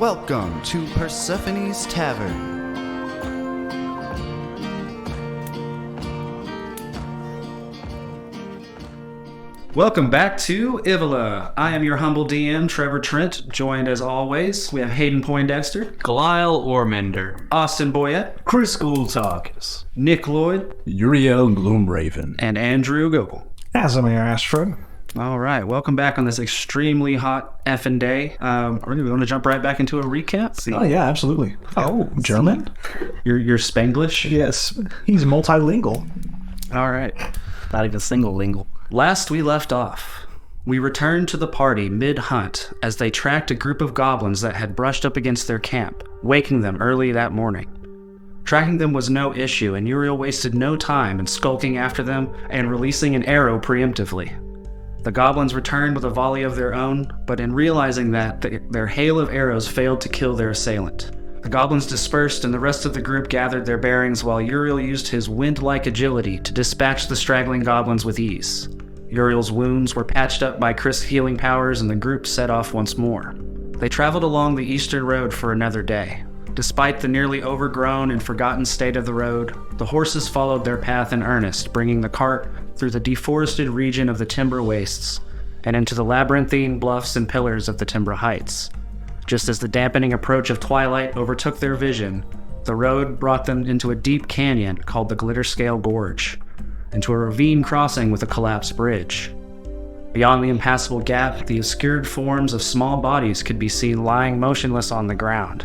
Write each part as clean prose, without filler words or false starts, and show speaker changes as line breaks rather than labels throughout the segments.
Welcome to Persephone's Tavern.
Welcome back to Ivola. I am your humble DM, Trevor Trent, joined as always. We have Hayden Poindexter,
Galil Ormender,
Austin Boyette,
Grizzlebee
Nick Lloyd,
Yuriael Gloomraven,
and Andrew Gogol.
Asimir and
All right, welcome back on this extremely hot effing day. We want to jump right back into a recap.
Oh yeah, absolutely. Oh, German?
You're Spanglish?
Yes, he's multilingual.
All right.
not even single lingual.
Last we left off, we returned to the party mid-hunt as they tracked a group of goblins that had brushed up against their camp, waking them early that morning. Tracking them was no issue, and Yuriael wasted no time in skulking after them and releasing an arrow preemptively. The goblins returned with a volley of their own, but in realizing that, their hail of arrows failed to kill their assailant. The goblins dispersed and the rest of the group gathered their bearings while Yuriael used his wind-like agility to dispatch the straggling goblins with ease. Yuriel's wounds were patched up by Krisk's healing powers and the group set off once more. They traveled along the eastern road for another day. Despite the nearly overgrown and forgotten state of the road, the horses followed their path in earnest, bringing the cart through the deforested region of the timber wastes and into the labyrinthine bluffs and pillars of the timber heights. Just as the dampening approach of twilight overtook their vision, the road brought them into a deep canyon called the Glitterscale Gorge, into a ravine crossing with a collapsed bridge. Beyond the impassable gap, the obscured forms of small bodies could be seen lying motionless on the ground.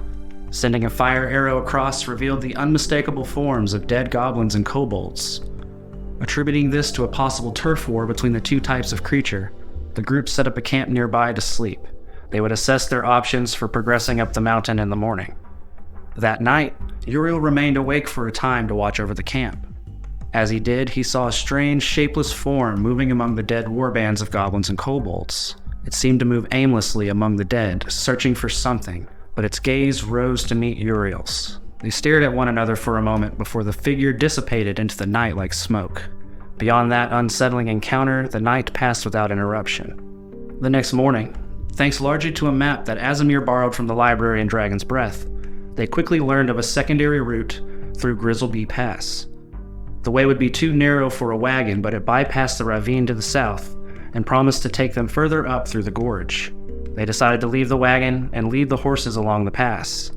Sending a fire arrow across revealed the unmistakable forms of dead goblins and kobolds. Attributing this to a possible turf war between the two types of creature, the group set up a camp nearby to sleep. They would assess their options for progressing up the mountain in the morning. That night, Yuriael remained awake for a time to watch over the camp. As he did, he saw a strange, shapeless form moving among the dead warbands of goblins and kobolds. It seemed to move aimlessly among the dead, searching for something, but its gaze rose to meet Yuriel's. They stared at one another for a moment before the figure dissipated into the night like smoke. Beyond that unsettling encounter, the night passed without interruption. The next morning, thanks largely to a map that Asimir borrowed from the library in Dragon's Breath, they quickly learned of a secondary route through Grizzlebee Pass. The way would be too narrow for a wagon, but it bypassed the ravine to the south and promised to take them further up through the gorge. They decided to leave the wagon and lead the horses along the pass.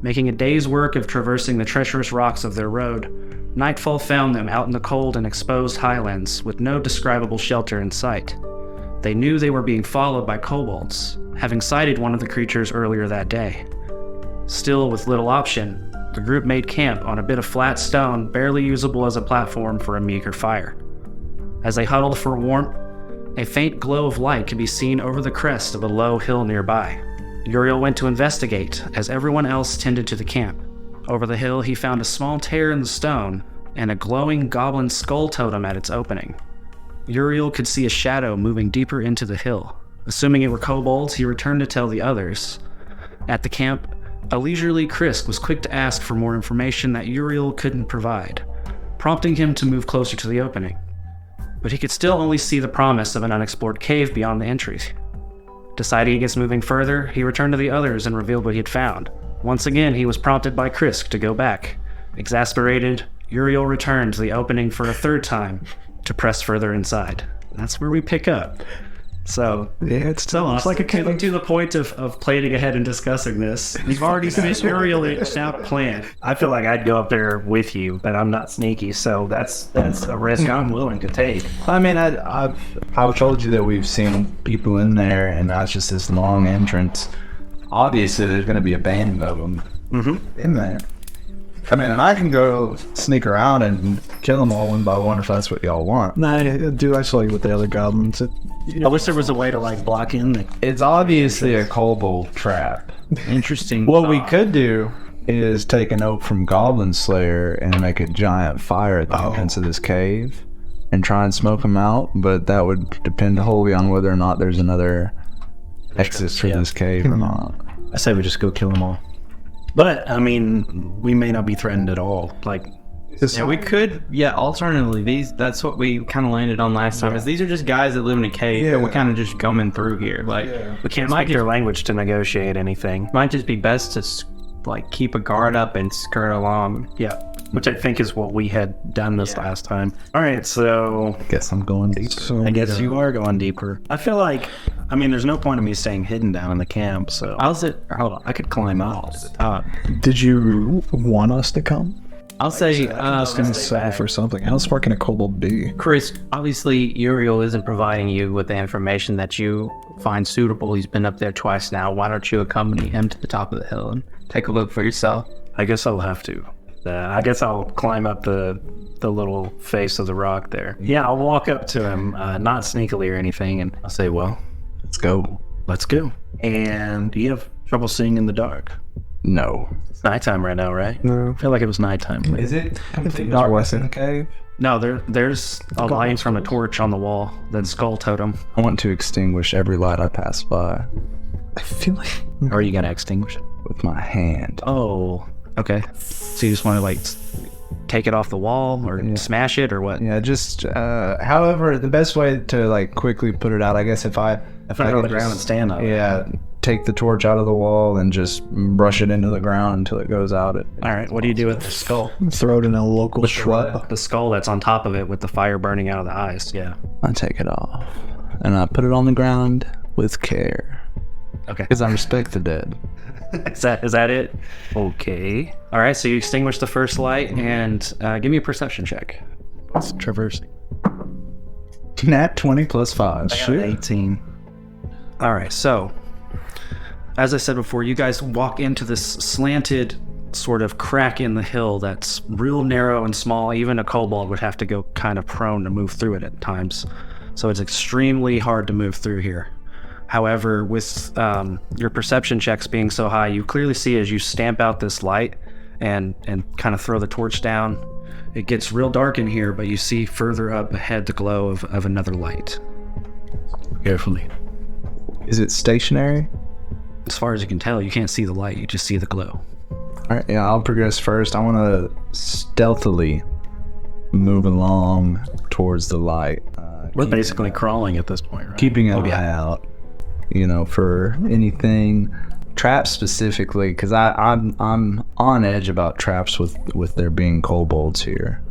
Making a day's work of traversing the treacherous rocks of their road, nightfall found them out in the cold and exposed highlands with no describable shelter in sight. They knew they were being followed by kobolds, having sighted one of the creatures earlier that day. Still, with little option, the group made camp on a bit of flat stone barely usable as a platform for a meager fire. As they huddled for warmth, a faint glow of light could be seen over the crest of a low hill nearby. Yuriael went to investigate as everyone else tended to the camp. Over the hill, he found a small tear in the stone and a glowing goblin skull totem at its opening. Yuriael could see a shadow moving deeper into the hill. Assuming it were kobolds, he returned to tell the others. At the camp, a leisurely Krisk was quick to ask for more information that Yuriael couldn't provide, prompting him to move closer to the opening. But he could still only see the promise of an unexplored cave beyond the entries. Deciding against moving further, he returned to the others and revealed what he had found. Once again, he was prompted by Krisk to go back. Exasperated, Yuriael returned to the opening for a third time to press further inside. That's where we pick up. So,
Yeah, it's like a
getting to the point of planning ahead and discussing this. You've already seen Yuriael out plan.
I feel like I'd go up there with you, but I'm not sneaky, so that's a risk I'm willing to take.
I mean, I've told you that we've seen people in there, and that's just this long entrance. Obviously, there's going to be a band of them in there. I mean, and I can go sneak around and kill them all one by one if that's what y'all want.
Nah, dude, I saw you with the other goblins.
I wish there was a way to block in.
It's obviously a kobold trap.
Interesting.
What we could do is take an oak from Goblin Slayer and make a giant fire at the entrance of this cave and try and smoke them out, but that would depend wholly on whether or not there's another exit for this cave or not.
I say we just go kill them all. But, I mean, we may not be threatened at all.
Yeah, we could. Yeah, alternatively, that's what we kind of landed on last time. Is these are just guys that live in a cave. Yeah, we're kind of just coming through here. Like
We can't speak their language to negotiate anything.
might just be best to like keep a guard up and skirt along.
Yeah, which I think is what we had done this last time. All right, so
I guess I'm going deep.
So
I guess you are going deeper. I feel like, I mean, there's no point in me staying hidden down in the camp, so
Hold on.
I could climb up to the top.
did you want us to come?
I'll say,
I was gonna say for something. How's sparking a kobold be?
Chris, obviously Yuriael isn't providing you with the information that you find suitable. He's been up there twice now. Why don't you accompany him to the top of the hill and take a look for yourself?
I guess I'll have to. I guess I'll climb up the little face of the rock there. Yeah, I'll walk up to him, not sneakily or anything, and I'll say, well,
Let's go.
let's go. And do you have trouble seeing in the dark?
No.
It's nighttime right now, right?
No.
I feel like it was nighttime.
Is it?
Not worth
in the
it.
cave?
No, there's a light from a torch on the wall. That's skull totem.
I want to extinguish every light I pass by
I feel like
Or are you going to extinguish it?
with my hand.
Oh, okay. So you just want to like take it off the wall or smash it or what?
Yeah, just however the best way to like quickly put it out. I guess if I
Go to the ground and stand up.
yeah, take the torch out of the wall and just brush it into the ground until it goes out.
All right. What do you do with the skull?
throw it in a local shrub.
The skull that's on top of it with the fire burning out of the eyes.
Yeah.
I take it off and I put it on the ground with care
Okay.
because I respect the dead.
Is that it?
Okay.
All right. So you extinguish the first light and give me a perception check.
It's traversing.
Nat 20 plus 5.
18.
All right. So, as I said before, you guys walk into this slanted sort of crack in the hill that's real narrow and small. Even a kobold would have to go kind of prone to move through it at times. So it's extremely hard to move through here. However, with your perception checks being so high, you clearly see as you stamp out this light and kind of throw the torch down, it gets real dark in here, but you see further up ahead the glow of another light.
Carefully.
Is it stationary?
As far as you can tell, you can't see the light, you just see the glow.
All right, yeah, I'll progress first. I want to stealthily move along towards the light.
We're basically crawling at this point, right?
Keeping an eye out, for anything traps specifically, because I'm on edge about traps with there being kobolds here.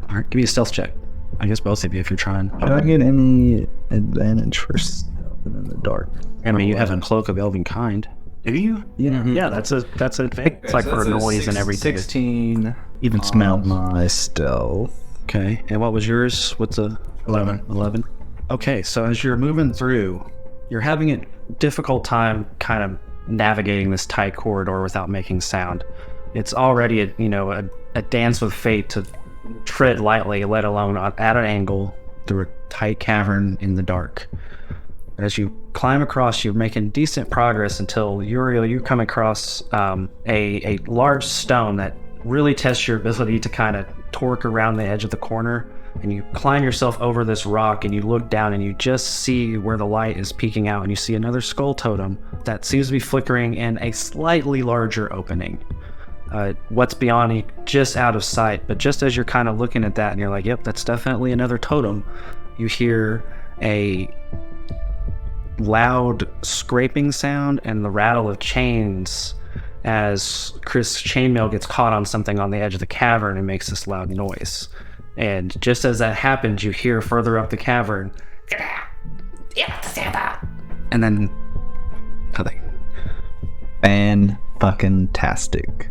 All right, give me a stealth check. I guess both of you if you're trying.
Do I get any advantage for stealth in the dark?
I mean, you have a cloak of elven kind.
Do you? Yeah, that's a thing. It's like for noise and everything.
16.
Even smell.
My stealth.
Okay, and what was yours? What's a
11.
11? Okay, so as you're moving through, you're having a difficult time kind of navigating this tight corridor without making sound. It's already a dance with fate to tread lightly, let alone at an angle through a tight cavern in the dark. As you climb across, you're making decent progress until you come across a large stone that really tests your ability to kind of torque around the edge of the corner. And you climb yourself over this rock and you look down and you just see where the light is peeking out and you see another skull totem that seems to be flickering in a slightly larger opening. What's beyond it, just out of sight, but just as you're kind of looking at that and you're like, yep, that's definitely another totem, you hear a loud scraping sound and the rattle of chains as Krisk's chainmail gets caught on something on the edge of the cavern and makes this loud noise. And just as that happens, you hear further up the cavern, and then nothing.
Fan-fucking-tastic.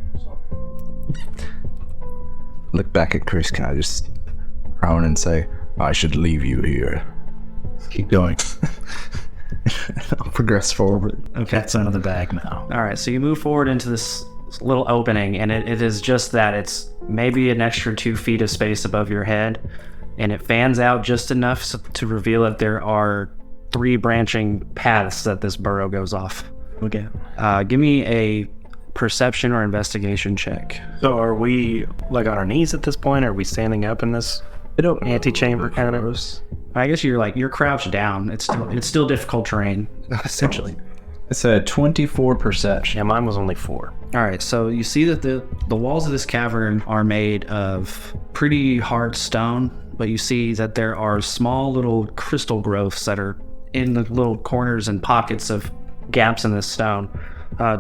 Look back at Chris. Can I just groan and say, I should leave you here?
Keep going.
I'll progress forward.
Okay, it's out of the bag now.
All right, so you move forward into this little opening, and it is just that. It's maybe an extra 2 feet of space above your head, and it fans out just enough to reveal that there are 3 branching paths that this burrow goes off.
Okay.
Give me a perception or investigation check.
So are we like on our knees at this point? Are we standing up in this antechamber kind of?
I guess you're crouched down. It's still difficult terrain, essentially.
It's a 24 perception.
Yeah, mine was only 4.
All right, so you see that the walls of this cavern are made of pretty hard stone, but you see that there are small little crystal growths that are in the little corners and pockets of gaps in this stone.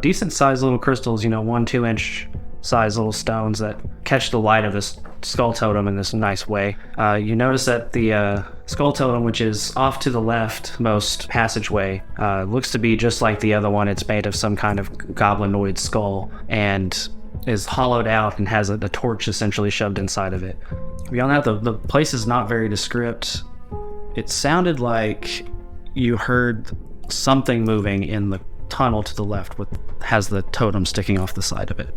Decent sized little crystals, 1-2 inch size little stones that catch the light of this skull totem in this nice way. You notice that the skull totem, which is off to the leftmost passageway, looks to be just like the other one. It's made of some kind of goblinoid skull and is hollowed out and has a torch essentially shoved inside of it. Beyond that, the place is not very descript. It sounded like you heard something moving in the tunnel to the left, has the totem sticking off the side of it.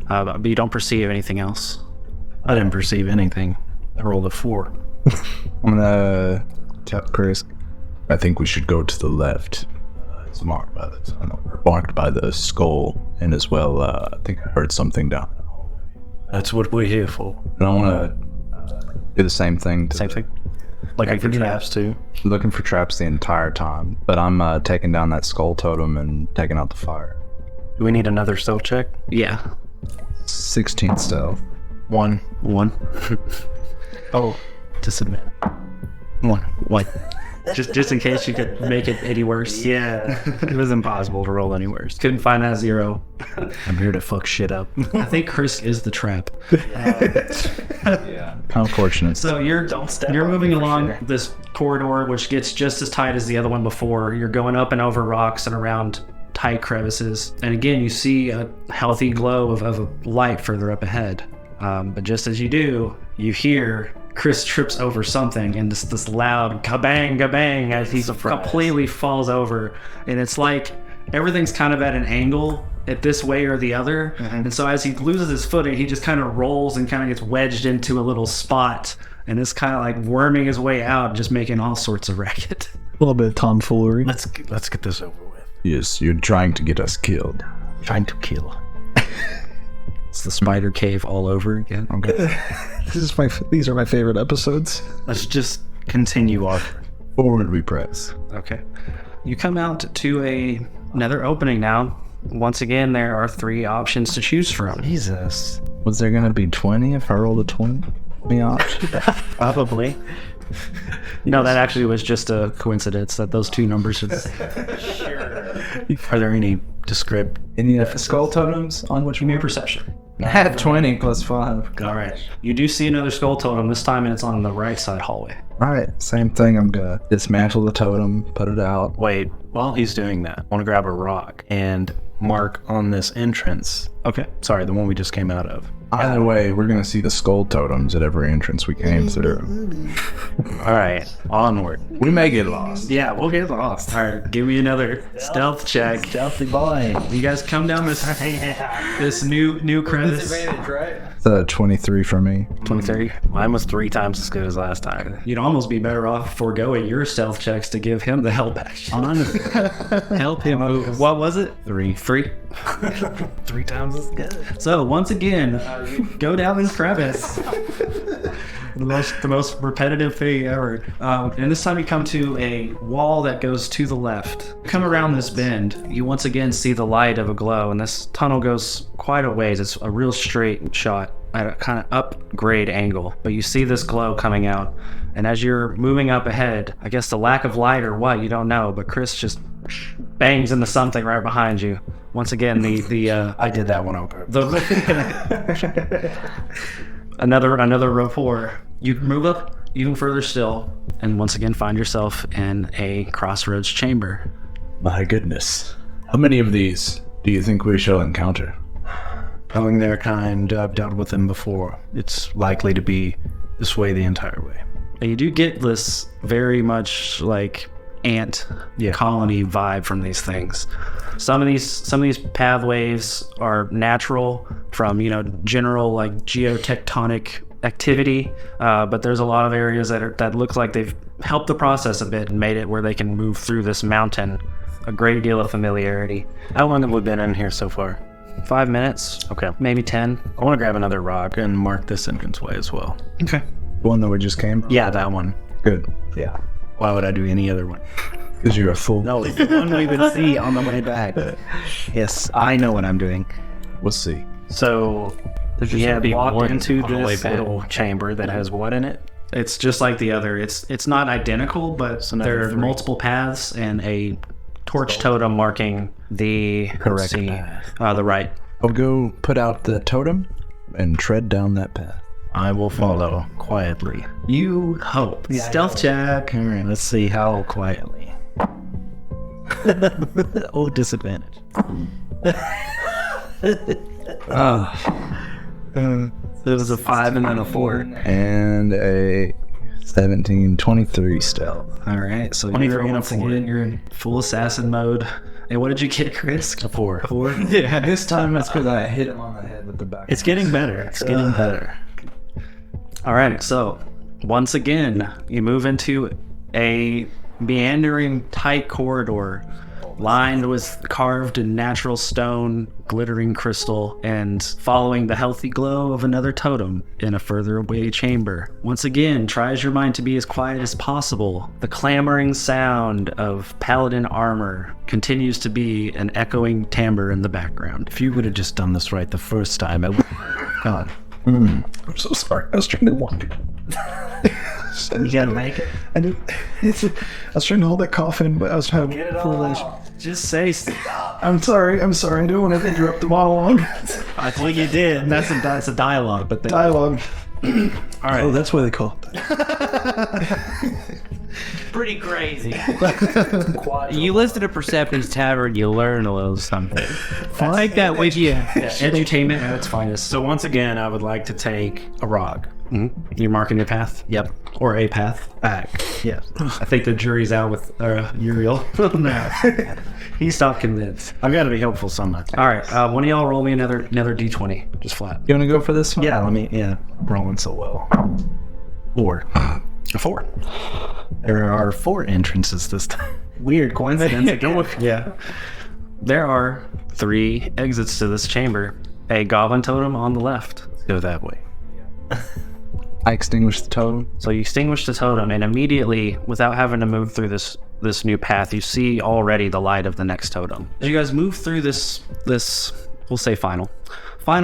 But you don't perceive anything else.
I didn't perceive anything. I rolled a 4.
I'm gonna tell Chris. I think we should go to the left. It's marked by the skull, and as well, I think I heard something down.
That's what we're here for.
And I want to do the same thing.
Same thing.
Like for traps too.
Looking for traps the entire time, but I'm taking down that skull totem and taking out the fire.
Do we need another stealth check?
Yeah.
16 stealth.
1.
Oh, to submit.
1.
What? just in case you could make it any worse.
Yeah. It was impossible to roll any worse.
Couldn't find that 0.
I'm here to fuck shit up.
I think Krisk is the trap.
Yeah. How unfortunate.
So you're moving along this corridor, which gets just as tight as the other one before. You're going up and over rocks and around tight crevices. And again, you see a healthy glow of a light further up ahead. But just as you do, you hear Chris trips over something and this loud kabang, kabang as he completely falls over. And it's like everything's kind of at an angle at this way or the other. And so as he loses his footing, he just kind of rolls and kind of gets wedged into a little spot. And it's kind of like worming his way out, just making all sorts of racket.
A little bit of tomfoolery.
Let's get this over with.
Yes, you're trying to get us killed.
Trying to kill.
It's the spider cave all over again.
Okay.
These are my favorite episodes.
Let's just continue on.
Forward we press.
Okay. You come out to another opening now. Once again, there are 3 options to choose from.
Jesus.
Was there gonna be 20 if I rolled a 20? Me option?
Probably.
No, that actually was just a coincidence that those 2 numbers are
Are there any descript?
Any skull totems on which
Give me a perception.
I had 20 plus 5.
All right. You do see another skull totem, this time and it's on the right side hallway.
Alright, same thing. I'm gonna dismantle the totem, put it out.
Wait, while he's doing that, I want to grab a rock and mark on this entrance.
Okay.
Sorry, the one we just came out of.
Either way, we're gonna see the skull totems at every entrance we came through.
All right, onward.
We may get lost.
Yeah, we'll get lost.
All right, give me another stealth check.
Stealthy boy.
You guys come down this new crevice.
It's a 23 for me.
23.
Mine was 3 times as good as last time.
You'd almost be better off foregoing your stealth checks to give him the help action.
Honestly,
Help him move. What was it?
3.
3.
3 times as good.
So once again, you go down this crevice. The most repetitive thing ever. And this time you come to a wall that goes to the left. Come around this bend, you once again see the light of a glow, and this tunnel goes quite a ways. It's a real straight shot at a kind of upgrade angle, but you see this glow coming out. And as you're moving up ahead, I guess the lack of light or what, you don't know, but Chris just bangs into something right behind you. Once again,
I did that one on purpose.
Another rapport. You move up even further still, and once again find yourself in a crossroads chamber.
My goodness. How many of these do you think we shall encounter?
Knowing their kind, I've dealt with them before. It's likely to be this way the entire way.
And you do get this very much like ant colony vibe from these things. Some of these pathways are natural from general like geotectonic activity, but there's a lot of areas that look like they've helped the process a bit and made it where they can move through this mountain. A great deal of familiarity.
How long have we been in here so far?
5 minutes.
Okay.
Maybe 10.
I want to grab another rock and mark this entranceway as well.
Okay.
The one that we just came from?
Yeah, that one.
Good. Yeah.
Why would I do any other one?
Because you're a fool.
No, it's the one we would see on the way back. Yes, I know what I'm doing.
We'll see.
So,
There's
we
just
have
be
walked
one
into
on the way
this
back.
little chamber that has what in it?
It's just like the other. It's not identical, but
another
there are
3.
multiple paths and a torch totem marking the
Correct
the right.
I'll go put out the totem and tread down that path.
I will follow quietly.
You hope. Stealth check.
All right, let's see how quietly. Oh, disadvantage.
It was a 5 and then a 4.
And a 17, 23 stealth.
All right, so
23
you're
and a
once
4.
again you're in full assassin mode. And what did you get, Chris?
A 4.
4.
Yeah, this time it's because I hit him on the head with the back.
It's getting better. It's getting better.
All right, so once again, you move into a meandering, tight corridor lined with carved and natural stone, glittering crystal, and following the healthy glow of another totem in a further away chamber. Once again, try as your mind to be as quiet as possible. The clamoring sound of paladin armor continues to be an echoing timbre in the background.
If you would have just done this right the first time, I would have gone.
I'm so sorry. I was trying to walk.
You gotta make it.
I did. I was trying to hold that cough but I was trying to get it all.
Just say,
I'm sorry. I don't want to interrupt the monologue.
I think you did. That's a dialogue, but
Dialogue.
all right.
Oh, that's what they call it.
Pretty crazy. You listen to Persephone's Tavern, you learn a little something. Take that with you.
Entertainment at its finest.
So once again, I would like to take a rock.
You're marking your path?
Yep.
Or a path?
Back. Yes.
I think the jury's out with Yuriel. No. He's not convinced.
I've got to be helpful somehow.
All right, one of y'all roll me another d20, just flat.
You want to go for this one?
Yeah, rolling so well. 4.
A 4.
There are 4 entrances this time. Weird coincidence.
Yeah. There are 3 exits to this chamber. A goblin totem on the left.
Let's go that way.
I extinguished the totem.
So you extinguish the totem, and immediately, without having to move through this new path, you see already the light of the next totem. As you guys move through this we'll say final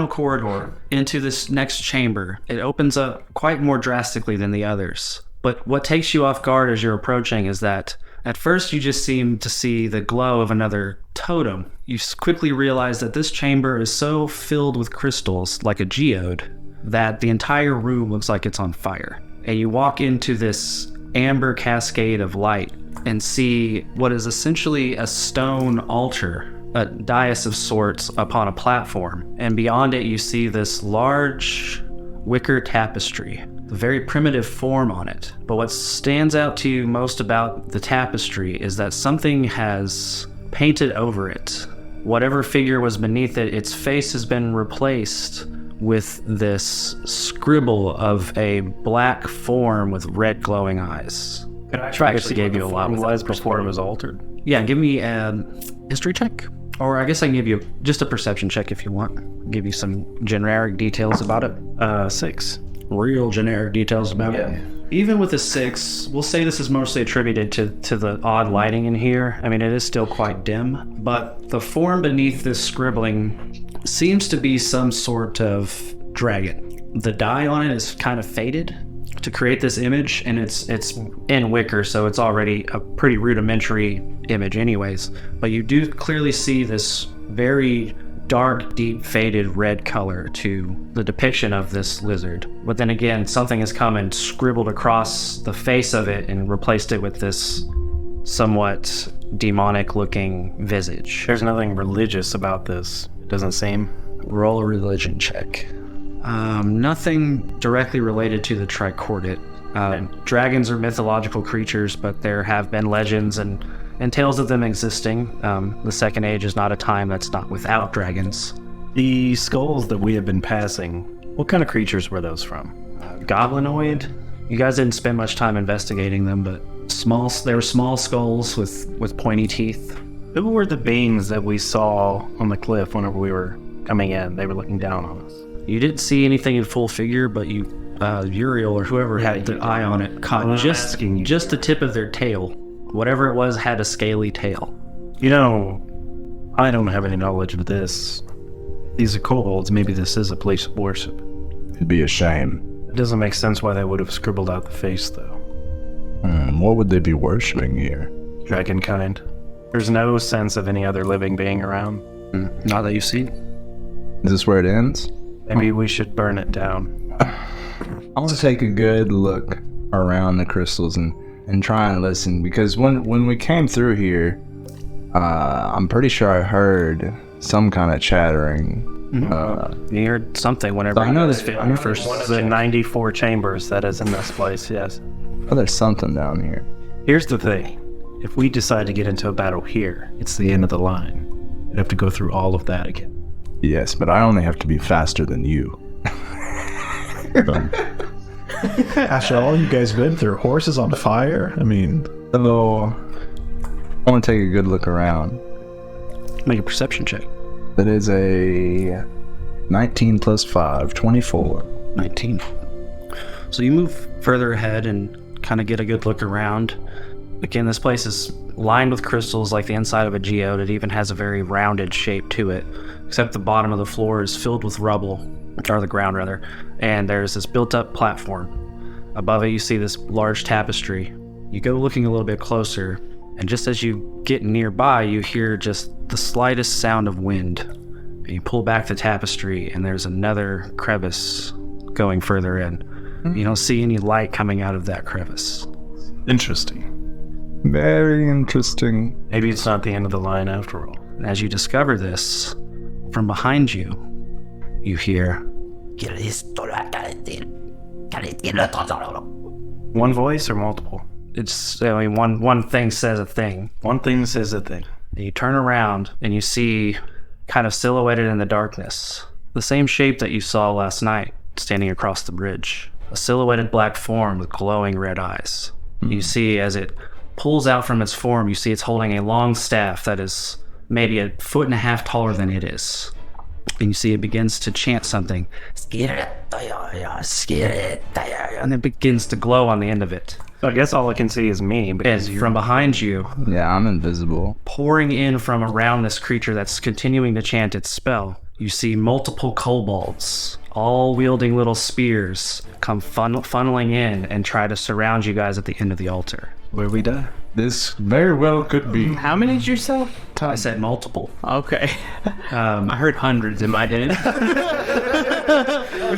corridor into this next chamber, it opens up quite more drastically than the others. But what takes you off guard as you're approaching is that at first you just seem to see the glow of another totem. You quickly realize that this chamber is so filled with crystals, like a geode, that the entire room looks like it's on fire. And you walk into this amber cascade of light and see what is essentially a stone altar, a dais of sorts upon a platform. And beyond it, you see this large wicker tapestry, a very primitive form on it. But what stands out to you most about the tapestry is that something has painted over it. Whatever figure was beneath it, its face has been replaced with this scribble of a black form with red glowing eyes.
Could I
try actually gave you a lot
it
with
was
that
before it was altered?
Yeah, give me a history check. Or I guess I can give you just a perception check if you want. Give you some generic details about it.
6.
Real generic details about it. Even with a 6, we'll say this is mostly attributed to the odd lighting in here. I mean, it is still quite dim, but the form beneath this scribbling seems to be some sort of dragon. The dye on it is kind of faded to create this image, and it's in wicker, so it's already a pretty rudimentary image anyways. But you do clearly see this very dark, deep, faded red color to the depiction of this lizard. But then again, something has come and scribbled across the face of it and replaced it with this somewhat demonic-looking visage.
There's nothing religious about this. It doesn't seem.
Roll a religion check. Nothing directly related to the trichordate. Dragons are mythological creatures, but there have been legends and tales of them existing. The Second Age is not a time that's not without dragons.
The skulls that we have been passing, what kind of creatures were those from?
Goblinoid. You guys didn't spend much time investigating them, but they were small skulls with pointy teeth.
Who were the beings that we saw on the cliff whenever we were coming in? They were looking down on us.
You didn't see anything in full figure, but Uriel or whoever had the eye on it caught just the tip of their tail Whatever it was had a scaly tail.
You know, I don't have any knowledge of this. These are kobolds. Maybe this is a place of worship.
It'd be a shame.
It doesn't make sense why they would have scribbled out the face, though.
What would they be worshipping here?
Dragon kind. There's no sense of any other living being around.
Not that you've seen.
Is this where it ends?
Maybe we should burn it down.
I want to take a good look around the crystals and try and listen, because when we came through here, I'm pretty sure I heard some kind of chattering.
You heard something whenever
I know
you
this.
guys
I know
first.
One of the 94 chambers that is in this place, yes.
Oh, there's something down here.
Here's the thing. If we decide to get into a battle here, it's the end of the line. We'd have to go through all of that again.
Yes, but I only have to be faster than you.
After all you guys been through, horses on fire. I mean,
So, I want to take a good look around.
Make a perception check.
That is a 19 plus 5, 24.
19. So you move further ahead and kind of get a good look around. Again, this place is lined with crystals like the inside of a geode. It even has a very rounded shape to it, except the bottom of the floor is filled with rubble, or the ground rather, and there's this built-up platform. Above it you see this large tapestry. You go looking a little bit closer, and just as you get nearby, you hear just the slightest sound of wind. And you pull back the tapestry, and there's another crevice going further in. You don't see any light coming out of that crevice.
Interesting.
Very interesting.
Maybe it's not the end of the line after all.
And as you discover this, from behind you, you hear,
One voice or multiple?
it's, I mean, one thing says a thing.
One thing says a thing.
And you turn around and you see, kind of silhouetted in the darkness, the same shape that you saw last night standing across the bridge. A silhouetted black form with glowing red eyes. You see as it pulls out from its form, you see it's holding a long staff that is maybe 1.5 feet taller than it is. And you see it begins to chant something. And it begins to glow on the end of it.
So I guess all I can see is me.
And from behind you,
Yeah, I'm invisible.
pouring in from around this creature that's continuing to chant its spell, you see multiple kobolds, all wielding little spears, come funneling in and try to surround you guys at the end of the altar.
Where we die?
This very well could be.
How many did you say?
I said multiple.
Okay. I heard hundreds in my head.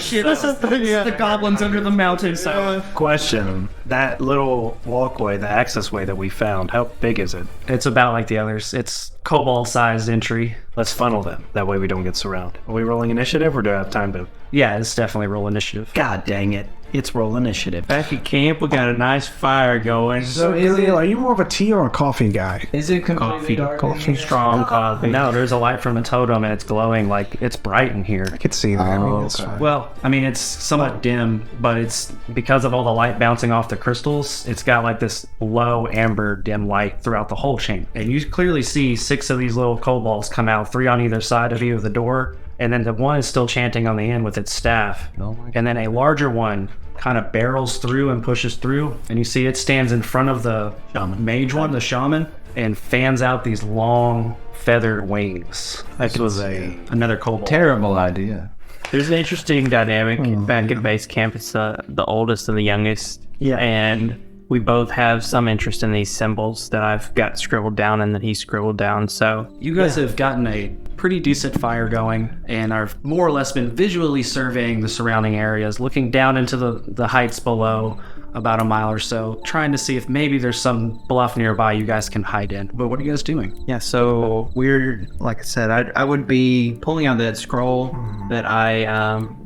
Shit, this is the goblins under the mountain. So
Question. That little walkway, the access way that we found, how big is it?
it's about like the others. It's kobold-sized entry.
Let's funnel them. That way we don't get surrounded. Are we rolling initiative or do I have time to...
Yeah, it's definitely roll initiative.
God dang it. It's roll initiative.
Back at camp, we got a nice fire going.
so Galil, are you more of a tea or a coffee guy?
Is it
Coffee, strong coffee.
No, there's a light from a totem and it's glowing like it's bright in here.
I could see that. I mean,
Oh,
it's
okay.
fine.
Well, I mean, it's somewhat dim, but it's because of all the light bouncing off the crystals, it's got like this low amber dim light throughout the whole chamber. And you clearly see 6 of these little kobolds come out, 3 on either side of you of the door, and then the one is still chanting on the end with its staff. And then a larger one kind of barrels through and pushes through, and you see it stands in front of the mage one, the shaman, and fans out these long feathered wings.
This was a...
Another kobold.
Terrible idea.
There's an interesting dynamic back at base camp. It's the oldest and the youngest.
Yeah.
And we both have some interest in these symbols that I've got scribbled down and that he scribbled down. So
You guys have gotten a pretty decent fire going and are more or less been visually surveying the surrounding areas, looking down into the heights below about a mile or so, trying to see if maybe there's some bluff nearby you guys can hide in. But what are you guys doing?
yeah, so we're, like I said, I would be pulling out that scroll that I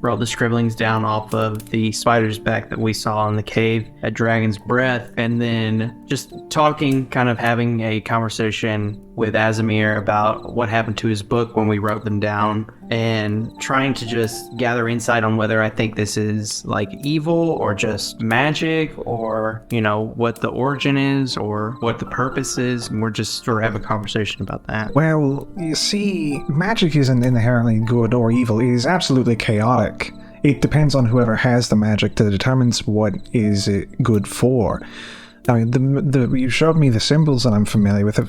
wrote the scribblings down off of the spider's back that we saw in the cave at Dragon's Breath, and then just talking, kind of having a conversation with Asimir about what happened to his book when we wrote them down, and trying to just gather insight on whether I think this is like evil or just magic, or, you know, what the origin is or what the purpose is. And we're just sort of having a conversation about that.
Well, you see, magic isn't inherently good or evil. It is absolutely chaotic. It depends on whoever has the magic that determines what is it good for. I mean, you showed me the symbols, and I'm familiar with it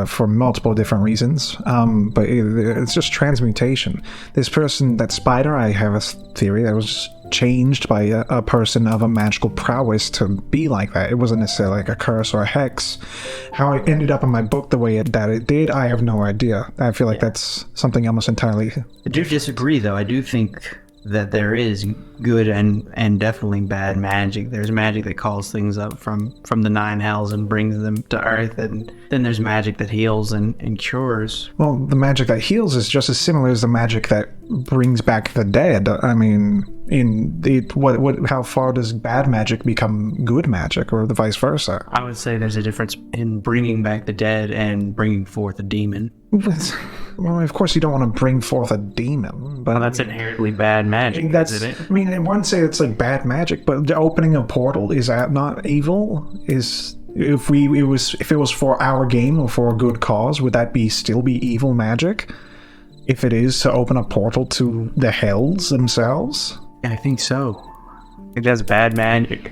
for multiple different reasons. But it's just transmutation. This person, that spider, I have a theory that was changed by a person of a magical prowess to be like that. It wasn't necessarily like a curse or a hex. How it ended up in my book the way that it did, I have no idea. I feel like that's something almost entirely...
I do disagree, though. I do think that there is good and definitely bad magic. There's magic that calls things up from the nine hells and brings them to earth, and then there's magic that heals and cures.
Well, the magic that heals is just as similar as the magic that brings back the dead. I mean, how far does bad magic become good magic, or the vice versa?
I would say there's a difference in bringing back the dead and bringing forth a demon.
Well, of course you don't want to bring forth a demon, but
Well, that's inherently bad magic, isn't it?
I mean, I wouldn't say it's like bad magic, but the opening a portal, is that not evil? If it was for our game or for a good cause, would that still be evil magic? If it is to open a portal to the hells themselves?
I think so. I think that's bad magic.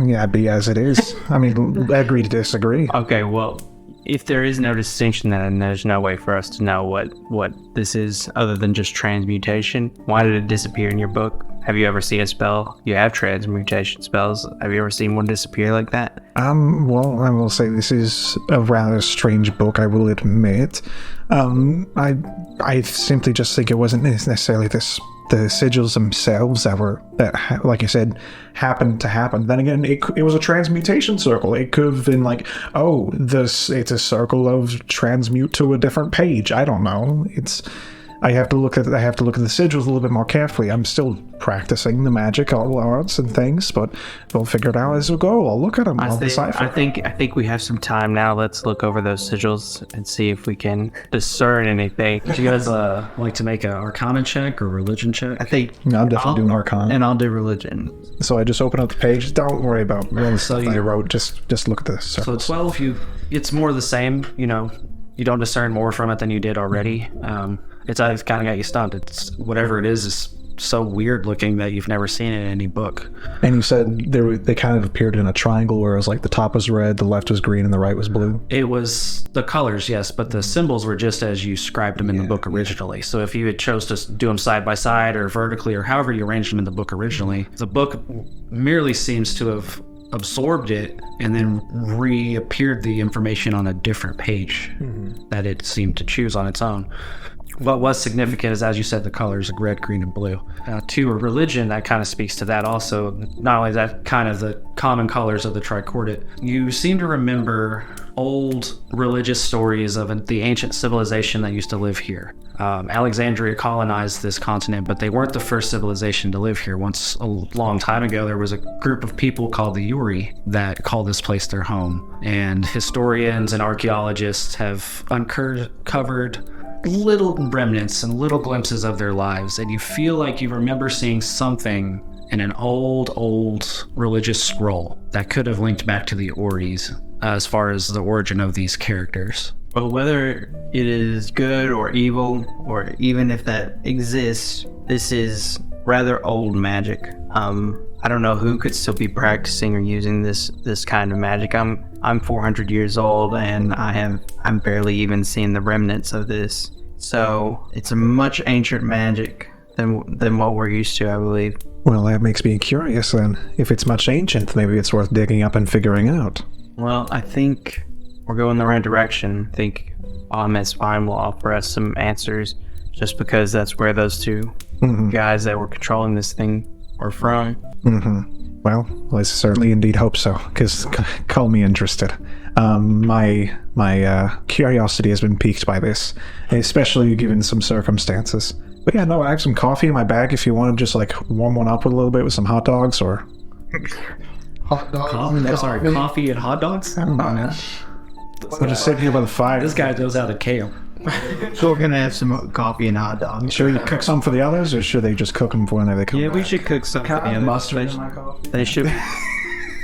Yeah, be as it is. I mean, agree to disagree.
Okay, well, if there is no distinction, then there's no way for us to know what this is other than just transmutation. Why did it disappear in your book? Have you ever seen a spell? You have transmutation spells. Have you ever seen one disappear like that?
Well, I will say this is a rather strange book, I will admit. I simply just think it wasn't necessarily the sigils themselves that, like I said, happened to happen. Then again, it was a transmutation circle. It could have been like, it's a circle of transmute to a different page. I don't know. I have to look at the sigils a little bit more carefully. I'm still practicing the magic arts and things, but we'll figure it out as we go. I'll look at them. I'll decipher.
I think we have some time now. Let's look over those sigils and see if we can discern anything.
Do you guys like to make an Arcana check or religion check?
I think
No, I'm definitely doing Arcana.
and I'll do religion.
So I just open up the page. Don't worry about the stuff I wrote. Just look at the
So
circles.
12, it's more the same. You don't discern more from it than you did already. It's kind of got you stumped. It's whatever it is so weird looking that you've never seen it in any book.
And you said they kind of appeared in a triangle where it was like the top was red, the left was green, and the right was blue.
It was the colors, yes, but the symbols were just as you scribed them in the book originally. So if you had chose to do them side by side or vertically or however you arranged them in the book originally, the book merely seems to have absorbed it and then reappeared the information on a different page that it seemed to choose on its own. What was significant is, as you said, the colors red, green, and blue. To a religion, that kind of speaks to that also. Not only that, kind of the common colors of the trichordate. You seem to remember old religious stories of the ancient civilization that used to live here. Alexandria colonized this continent, but they weren't the first civilization to live here. Once, a long time ago, there was a group of people called the Eerie that called this place their home. And historians and archaeologists have uncovered little remnants and little glimpses of their lives, and you feel like you remember seeing something in an old religious scroll that could have linked back to the Ories as far as the origin of these characters.
Well, whether it is good or evil, or even if that exists, this is rather old magic. I don't know who could still be practicing or using this kind of magic. I'm 400 years old and I'm barely even seeing the remnants of this. So it's a much ancient magic than what we're used to, I believe.
Well, that makes me curious then. If it's much ancient, maybe it's worth digging up and figuring out.
Well, I think we're going the right direction. I think Ahmed's Fine will offer us some answers, just because that's where those two guys that were controlling this thing were from.
Well, I certainly indeed hope so, because call me interested. My curiosity has been piqued by this, especially given some circumstances. But yeah, no, I have some coffee in my bag if you want to just like warm one up with a little bit with some hot dogs or...
Hot dogs.
Coffee and hot dogs?
I don't know, man. I'll just sit here by the fire.
This guy knows how to camp.
So we're gonna have some coffee and hot dogs.
Should we cook some for the others, or should they just cook them for whenever they come
Yeah,
back?
we should cook some.
Mustard in my coffee.
They should.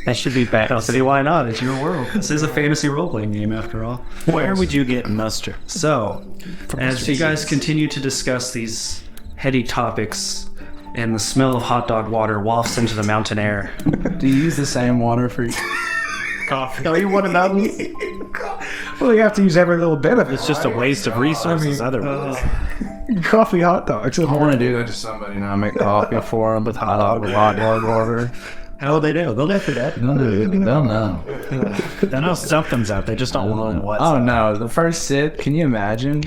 That should be back.
Custody, why not? It's your world. This is a fantasy role-playing game, after all.
Where would you get mustard?
So, as you guys continue to discuss these heady topics, and the smell of hot dog water wafts into the mountain air,
Do you use the same water for
coffee.
No, you want to know? Well, you have to use every little bit of it.
It's just a waste of resources otherwise.
Coffee, hot dogs.
I want to do that to somebody now. Make coffee for them with hot dog water.
How will they do? They'll do that.
They'll know.
They know something's out. They just don't know what's
Oh no, the first sip, can you imagine?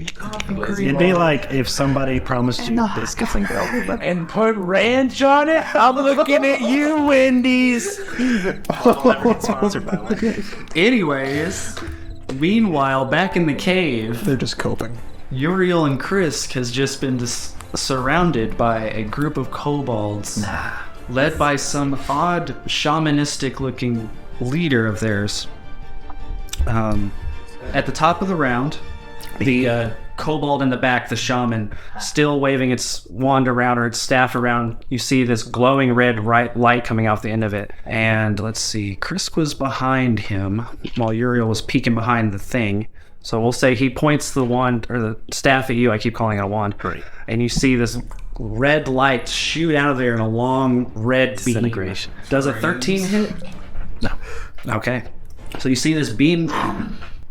It'd be like if somebody promised you biscuits and gravy, but
And put ranch on it? I'm looking at you, Wendy's.
sponsored by one.
Anyways, meanwhile, back in the cave,
They're just coping.
Yuriael and Krisk has just been surrounded by a group of kobolds, led by some odd shamanistic-looking leader of theirs. At the top of the round, the kobold in the back, the shaman, still waving its wand around or its staff around. You see this glowing red light coming off the end of it. And let's see, Krisk was behind him while Yuriael was peeking behind the thing. So we'll say he points the wand or the staff at you. I keep calling it a wand.
Right.
And you see this red light shoot out of there in a long red beam.
Disintegration.
Does a 13 hit?
No.
Okay. So you see this beam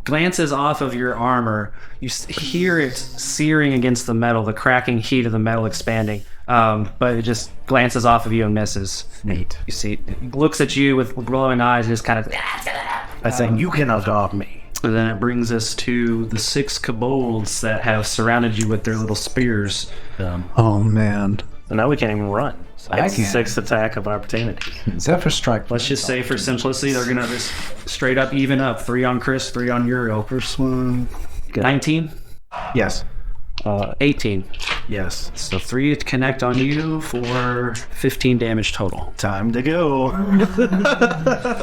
glances off of your armor. You hear it searing against the metal, the cracking heat of the metal expanding. But it just glances off of you and misses.
Neat.
You see, it looks at you with glowing eyes and just kind of...
I say, you cannot stop me.
And then it brings us to the 6 kobolds that have surrounded you with their little spears.
Oh, man.
So now we can't even run. So
I
that's
can't.
6th attack of opportunity.
Zephyr Strike.
Let's just say for simplicity, they're going to just straight up even up. 3 on Chris, 3 on Yuriael. First one, 19?
Yes.
18.
Yes.
So 3 to connect on you for 15 damage total.
Time to go.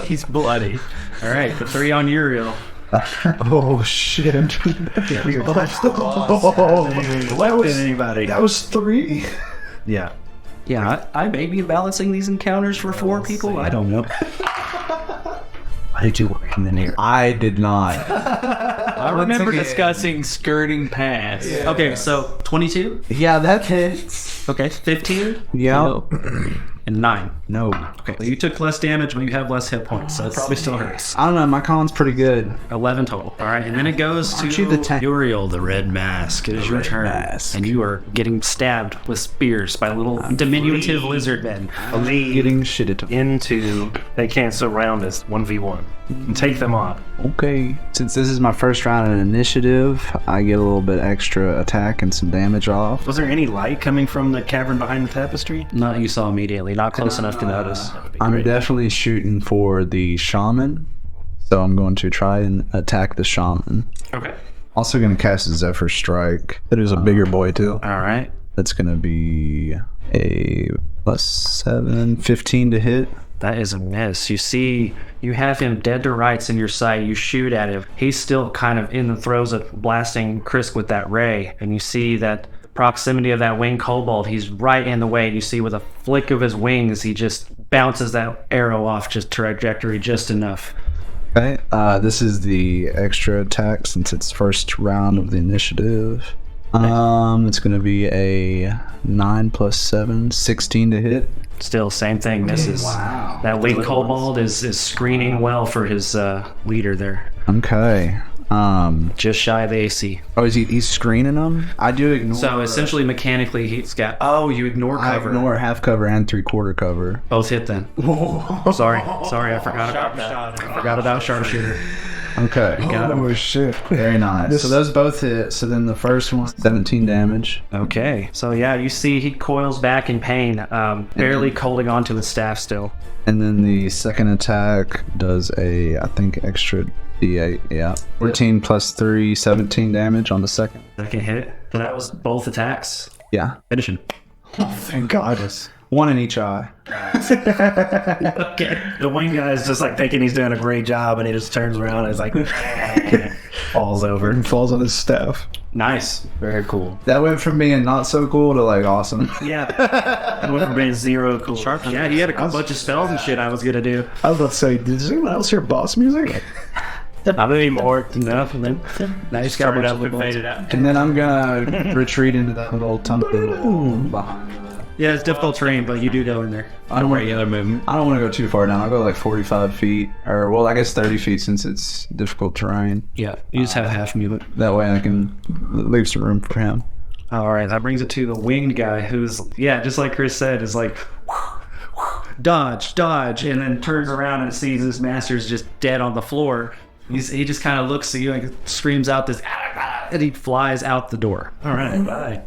He's bloody.
All right, the 3 on Yuriael.
Oh, shit.
Why would anybody?
That was 3.
Yeah.
Yeah, I may be balancing these encounters for 4 people. I don't know.
Why did you work in the near?
I did not.
I remember discussing skirting past. Okay, so 22?
Yeah, that hits.
Okay, 15?
Yeah.
And 9.
No.
Okay, so you took less damage, but you have less hit points, so it probably still hurts.
I don't know, my con's pretty good.
11 total. All right, and then it goes to
you the tank?
Uriael, the red mask. It is your turn.
mask.
And you are getting stabbed with spears by little diminutive lizard men.
Getting shitted.
Into they can't surround us 1v1 and take them on.
Okay. Since this is my first round in initiative, I get a little bit extra attack and some damage off.
Was there any light coming from the cavern behind the tapestry?
Not that you saw immediately, not close enough to notice.
I'm definitely shooting for the shaman, so I'm going to try and attack the shaman.
Okay.
Also going to cast a Zephyr Strike.
That is a bigger boy, too.
All right.
That's going to be a +7, 15 to hit.
That is a miss. You see, you have him dead to rights in your sight. You shoot at him. He's still kind of in the throes of blasting Krisk with that ray. And you see that proximity of that winged kobold. He's right in the way. And you see with a flick of his wings, he just bounces that arrow off just trajectory just enough.
Okay. This is the extra attack since it's first round of the initiative. It's going to be a 9 + 7, 16 to hit.
Still, same thing. Misses. Wow. That winged kobold is screening well for his leader there.
Okay.
Just shy of the AC.
Oh, he's screening them? I do ignore.
So essentially, mechanically, he's got. Oh, you ignore
I
cover.
ignore half cover and 3/4 cover.
Both hit then. Sorry, I forgot about that. I forgot about sharpshooter.
Okay.
Oh, shit.
Very nice. So those both hit. So then the first one, 17 damage.
Okay. So yeah, you see he coils back in pain, barely holding on to his staff still.
And then the second attack does a, I think, extra D8. Yeah. 14 + 3, 17 damage on the second.
Second hit. So that was both attacks.
Yeah.
Finish him.
Thank God.
One in each eye.
Okay.
The wing guy's just like thinking he's doing a great job, and he just turns around and is like falls over.
And falls on his staff.
Nice. Very cool.
That went from being not so cool to like awesome.
Yeah. It went from being 0 cool.
Sharp. Yeah, he had a bunch of spells and shit I was gonna do.
I was about to say, did anyone else hear boss music?
Not anymore.
Enough. And then nice. Got
Started
a
up
bunch
and
of
faded out.
And then I'm gonna retreat into that little tunnel behind
Yeah, it's difficult terrain, but you do go in there.
I don't want
Regular movement.
I don't want to go too far down. I'll go like 45 feet, or well, I guess 30 feet since it's difficult terrain.
Yeah, you just have half movement.
That way I can leave some room for him.
All right, that brings it to the winged guy who's, yeah, just like Chris said, is like, dodge, and then turns around and sees his master's just dead on the floor. He just kind of looks at you and screams out this, and he flies out the door.
All right, bye.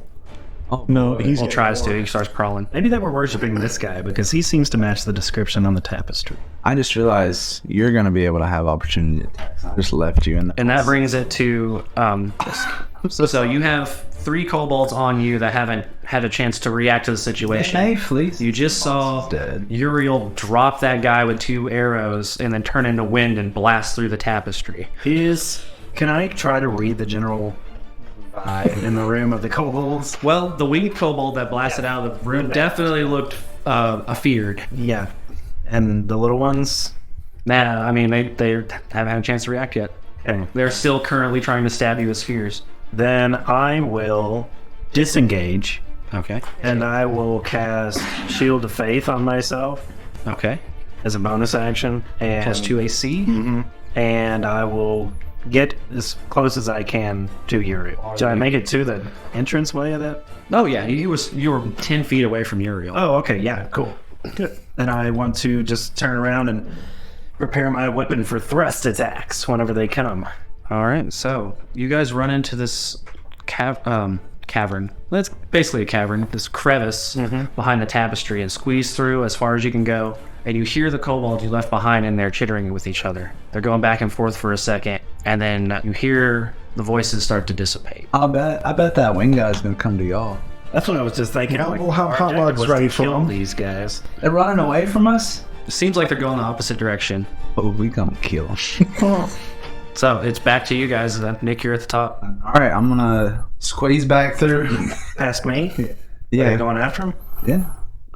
Oh
No, he's
Well, tries to. He starts crawling.
Maybe they were worshiping this guy because he seems to match the description on the tapestry.
I just realized you're gonna be able to have opportunity attacks. I just left you in the.
And that brings it to, so you have 3 kobolds on you that haven't had a chance to react to the situation.
Hey, please.
You just saw
Dead.
Uriel drop that guy with 2 arrows and then turn into wind and blast through the tapestry.
Can I try to read the general vibe in the room of the kobolds?
Well, the winged kobold that blasted out of the room definitely looked afeared.
Yeah. And the little ones?
Nah, I mean, they haven't had a chance to react yet.
Okay.
They're still currently trying to stab you with spears.
Then I will disengage
Okay.
and I will cast Shield of Faith on myself
Okay.
as a bonus action. And
Plus 2 AC.
and I will get as close as I can to Yuriel. Did I make it to the entranceway of that?
Oh yeah, you were 10 feet away from Uriel.
Oh, okay, yeah, cool. Good. Then I want to just turn around and prepare my weapon for thrust attacks whenever they come.
All right, so you guys run into this cavern. That's basically a cavern, this crevice behind the tapestry, and squeeze through as far as you can go. And you hear the kobolds you left behind in there chittering with each other. They're going back and forth for a second, and then you hear the voices start to dissipate.
I bet that wing guy's gonna come to y'all.
That's what I was just thinking.
Well, how large ready for
kill
them?
these guys?
They're running away from us.
It seems like they're going the opposite direction.
Oh, we gonna kill them.
So it's back to you guys. Nick, you're at the top.
All right, I'm gonna squeeze back through.
Past me? Are
Yeah,
they going after him?
yeah.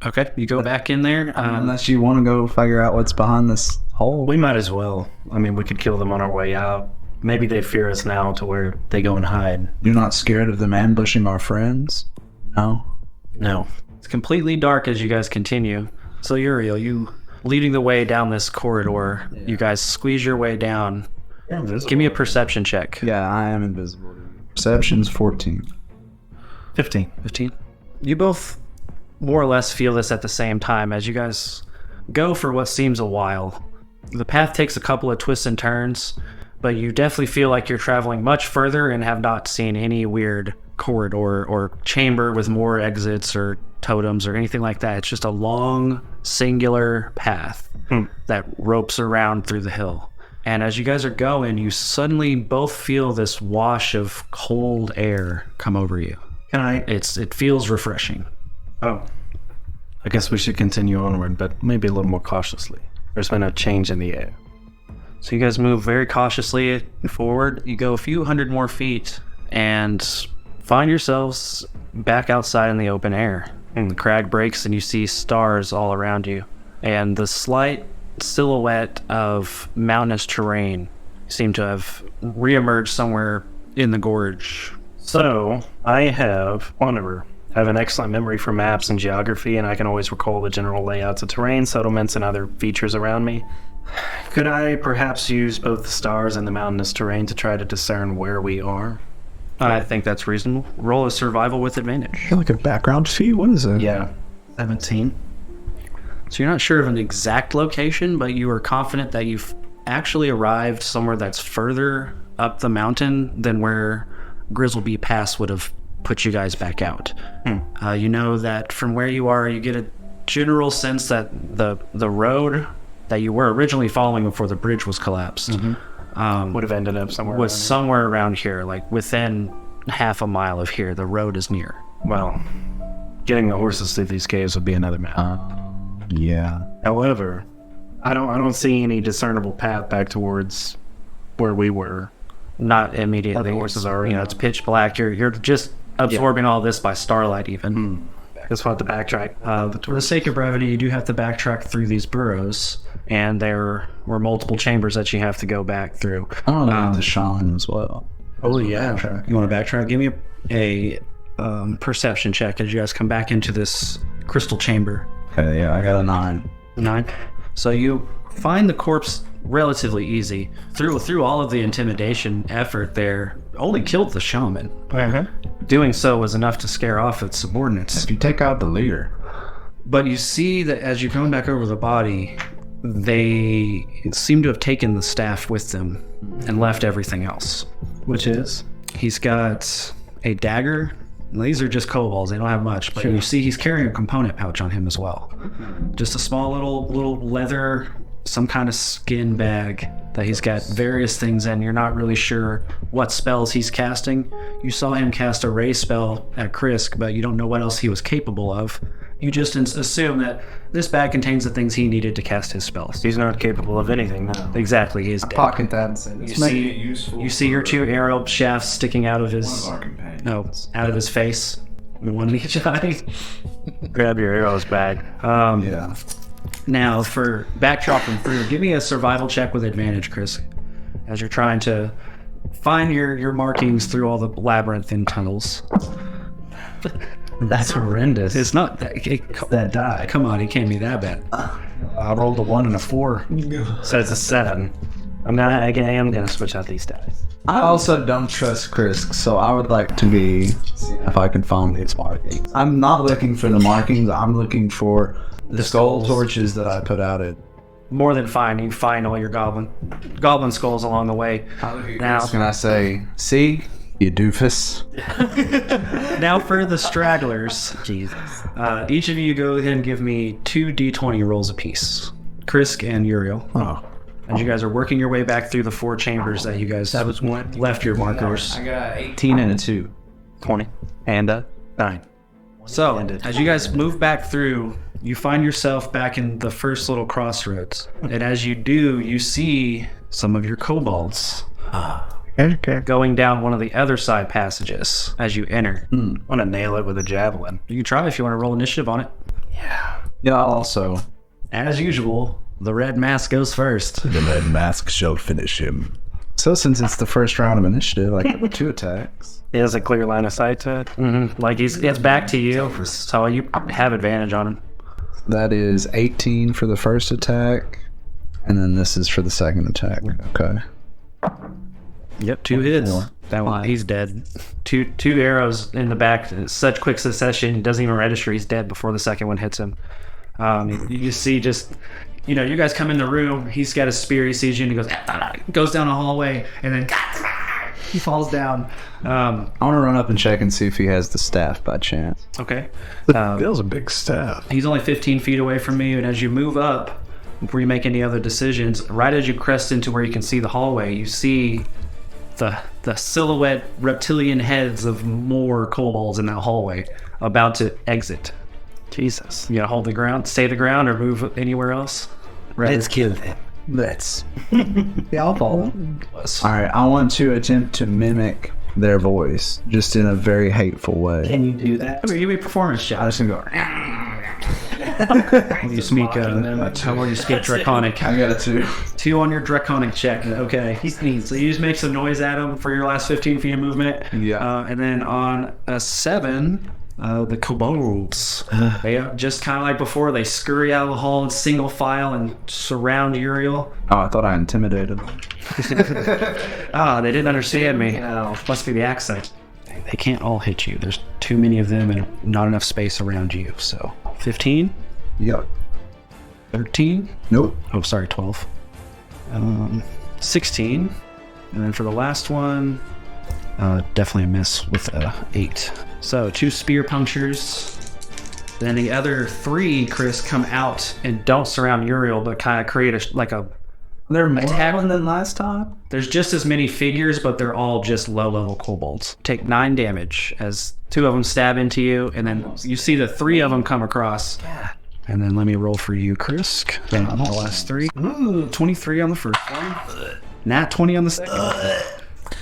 Okay, you go back in there.
Unless you want to go figure out what's behind this hole.
We might as well. I mean, we could kill them on our way out. Maybe they fear us now to where they go and hide.
You're not scared of them ambushing our friends? No.
No.
It's completely dark as you guys continue. So Uriel, you leading the way down this corridor. You guys squeeze your way down. Give me a perception check.
Yeah, I am invisible. Perception's 14.
15.
15. You both more or less feel this at the same time as you guys go for what seems a while. The path takes a couple of twists and turns, but you definitely feel like you're traveling much further and have not seen any weird corridor or chamber with more exits or totems or anything like that. It's just a long, singular path that ropes around through the hill. And as you guys are going, you suddenly both feel this wash of cold air come over you.
Can I?
It feels refreshing.
Oh. I guess we should continue onward, but maybe a little more cautiously. There's been a change in the air.
So you guys move very cautiously forward. You go a few hundred more feet and find yourselves back outside in the open air. And the crag breaks and you see stars all around you. And the slight silhouette of mountainous terrain seem to have reemerged somewhere in the gorge.
So, I have an excellent memory for maps and geography, and I can always recall the general layouts of terrain, settlements, and other features around me. Could I perhaps use both the stars and the mountainous terrain to try to discern where we are?
I think that's reasonable. Roll a survival with advantage.
Like a background fee? What is it?
Yeah. 17.
So you're not sure of an exact location, but you are confident that you've actually arrived somewhere that's further up the mountain than where Grizzlebee Pass would have put you guys back out. You know that from where you are, you get a general sense that the road that you were originally following before the bridge was collapsed
Would have ended up somewhere.
was
around here.
somewhere around here, like within half a mile of here. The road is near.
Well, getting the horses through these caves would be another matter.
Yeah.
However, I don't see any discernible path back towards where we were.
Not immediately.
The horses are
You know, it's pitch black. You're just absorbing all this by starlight, even.
Just want to backtrack.
For the sake of brevity, you do have to backtrack through these burrows, and there were multiple chambers that you have to go back through.
I don't know the shaman as well.
Oh yeah.
You want to backtrack? Give me a perception check as you guys come back into this crystal chamber.
Okay, yeah, I got a 9.
9. So you find the corpse relatively easy. Through all of the intimidation effort there, only killed the shaman. Doing so was enough to scare off its subordinates.
If you take out the leader.
But you see that as you're going back over the body, they seem to have taken the staff with them and left everything else.
Which is?
He's got a dagger. These are just kobolds. They don't have much. But you see he's carrying a component pouch on him as well. Just a small little leather, some kind of skin bag that he's got various things in. You're not really sure what spells he's casting. You saw him cast a ray spell at Krisk, but you don't know what else he was capable of. You just assume that this bag contains the things he needed to cast his spells.
He's not capable of anything now.
Exactly, he is dead.
Pocket that and say, let's make it useful.
You see your 2 arrow shafts sticking out of his...
One of our companions.
No, out of his face. One in each eye.
Grab your arrows back.
Yeah.
Now, for backdropping through, give me a survival check with advantage, Chris, as you're trying to find your markings through all the labyrinthine tunnels.
That's horrendous.
It's not that...
that die.
Come on, it can't be that bad.
I rolled a 1 and a 4. So it's a 7. I am gonna switch out these dice.
I also don't trust Krisk, so I would like to see if I can find his markings. I'm not looking for the markings, I'm looking for the skull torches that I put out at.
More than fine, you find all your goblin skulls along the way. Now,
Can I say, see, you doofus?
now for the stragglers.
Jesus.
Each of you go ahead and give me 2 d20 rolls apiece. Krisk and Yuriael.
Oh.
As you guys are working your way back through the 4 chambers that you guys left your markers.
I got 18 and a 2.
20. And a 9.
So, as you guys move back through, you find yourself back in the first little crossroads. And as you do, you see some of your kobolds going down one of the other side passages as you enter.
I want to nail it with a javelin.
You can try if you want to roll initiative on it.
Yeah, also.
As usual, the red mask goes first.
The red mask shall finish him. So since it's the first round of initiative, I get 2 attacks.
He has a clear line of sight to it.
Mm-hmm. Like it's back to you, so you have advantage on him.
That is 18 for the first attack, and then this is for the second attack. Okay.
Yep, 2 hits. That one, he's dead. Two arrows in the back, in such quick succession, he doesn't even register. He's dead before the second one hits him. You see you guys come in the room, he's got a spear, he sees you, and he goes down a hallway, and then he falls down.
I want to run up and check and see if he has the staff by chance.
Okay.
Bill's a big staff.
He's only 15 feet away from you, and as you move up, before you make any other decisions, right as you crest into where you can see the hallway, you see the silhouette reptilian heads of more kobolds in that hallway about to exit.
Jesus.
You gonna hold the ground, stay the ground, or move anywhere else?
Let's kill them.
Let's.
Yeah, I'll follow.
Alright, I want to attempt to mimic their voice, just in a very hateful way.
Can you do that?
Give me a performance
I
shot.
just gonna go.
You speak, how will you speak Draconic?
I got a 2.
2 on your Draconic check. Okay. So you just make some noise at him for your last 15 feet of movement.
Yeah.
And then on a 7, the kobolds, they just kind of like before, they scurry out of the hall in single file and surround Yuriael.
Oh, I thought I intimidated them.
They didn't understand me. Must be the accent. They can't all hit you. There's too many of them and not enough space around you. So 15,
Yep.
13.
Nope.
Oh, sorry, 12. 16. And then for the last one, definitely a miss with 8. So 2 spear punctures. Then the other 3, Chris, come out and don't surround Yuriael, but kind of create a
They're more
attack.
than last time?
There's just as many figures, but they're all just low-level kobolds. Take 9 damage as 2 of them stab into you, and then you see the 3 of them come across. And then let me roll for you, Krisk. Then on the last 3. 23 on the first one. Nat 20 on the second.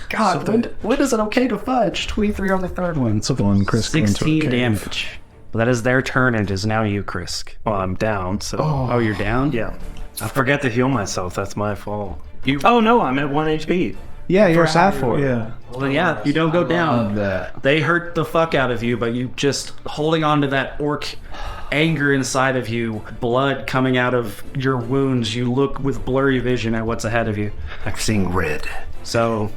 God, when is it okay to fudge? 23 on the third one.
So the one Chris
16 damage. Well, that is their turn, and it is now you, Krisk.
Well, I'm down, so...
Oh, you're down?
Yeah. I forgot to heal myself. That's my fault. Oh, no, I'm at 1 HP.
Yeah, you're half for it.
Yeah.
Well, yeah, you don't go down.
Love that.
They hurt the fuck out of you, but you just holding on to that orc anger inside of you, blood coming out of your wounds. You look with blurry vision at what's ahead of you.
I'm seeing red.
So,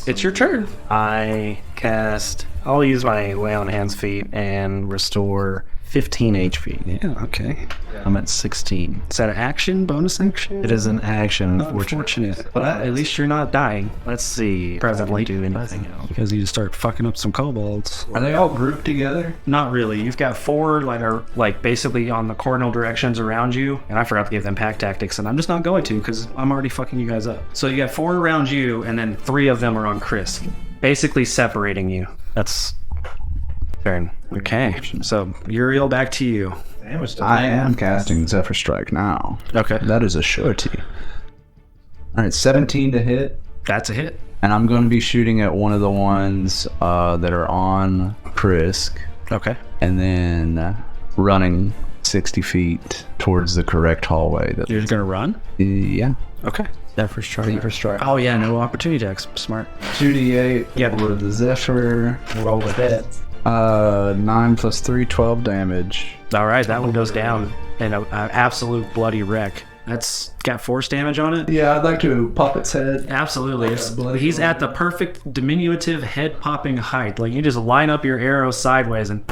it's your turn.
I'll use my lay on hands feat and restore 15 HP.
Yeah, okay.
I'm at 16.
Is that an action, bonus action?
It is an action,
Unfortunate. But at least you're not dying.
Let's see.
Presently.
Do anything else.
Because you start fucking up some kobolds.
Are they all grouped together?
Not really. You've got 4 that are like basically on the cardinal directions around you, and I forgot to give them pack tactics, and I'm just not going to because I'm already fucking you guys up. So you got 4 around you, and then 3 of them are on Krisk, basically separating you.
That's fair.
Okay. So Yuriel, back to you.
I am casting Zephyr Strike now.
Okay.
That is a surety. All right, 17 to hit.
That's a hit.
And I'm going to be shooting at one of the ones that are on Krisk.
Okay.
And then running 60 feet towards the correct hallway.
You're just gonna run?
Yeah.
Okay.
Zephyr Strike.
Zephyr Strike.
Oh yeah, no opportunity attacks. Smart.
2d8
Yeah.
with the Zephyr.
Roll with it.
9 plus 3, 12 damage.
All right, that one goes down in an absolute bloody wreck. That's got force damage on it.
Yeah, I'd like to pop its head.
Absolutely. He's at the perfect diminutive head popping height. Like you just line up your arrow sideways and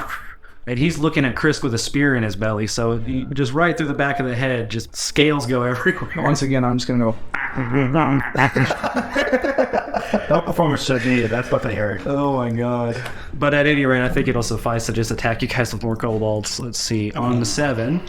he's looking at Krisk with a spear in his belly. So you just right through the back of the head, just scales go everywhere.
Once again, I'm just going to go.
No performance check needed. That's what they heard.
Oh my god.
But at any rate, I think it'll suffice to just attack you guys with more kobolds. Let's see. On the 7.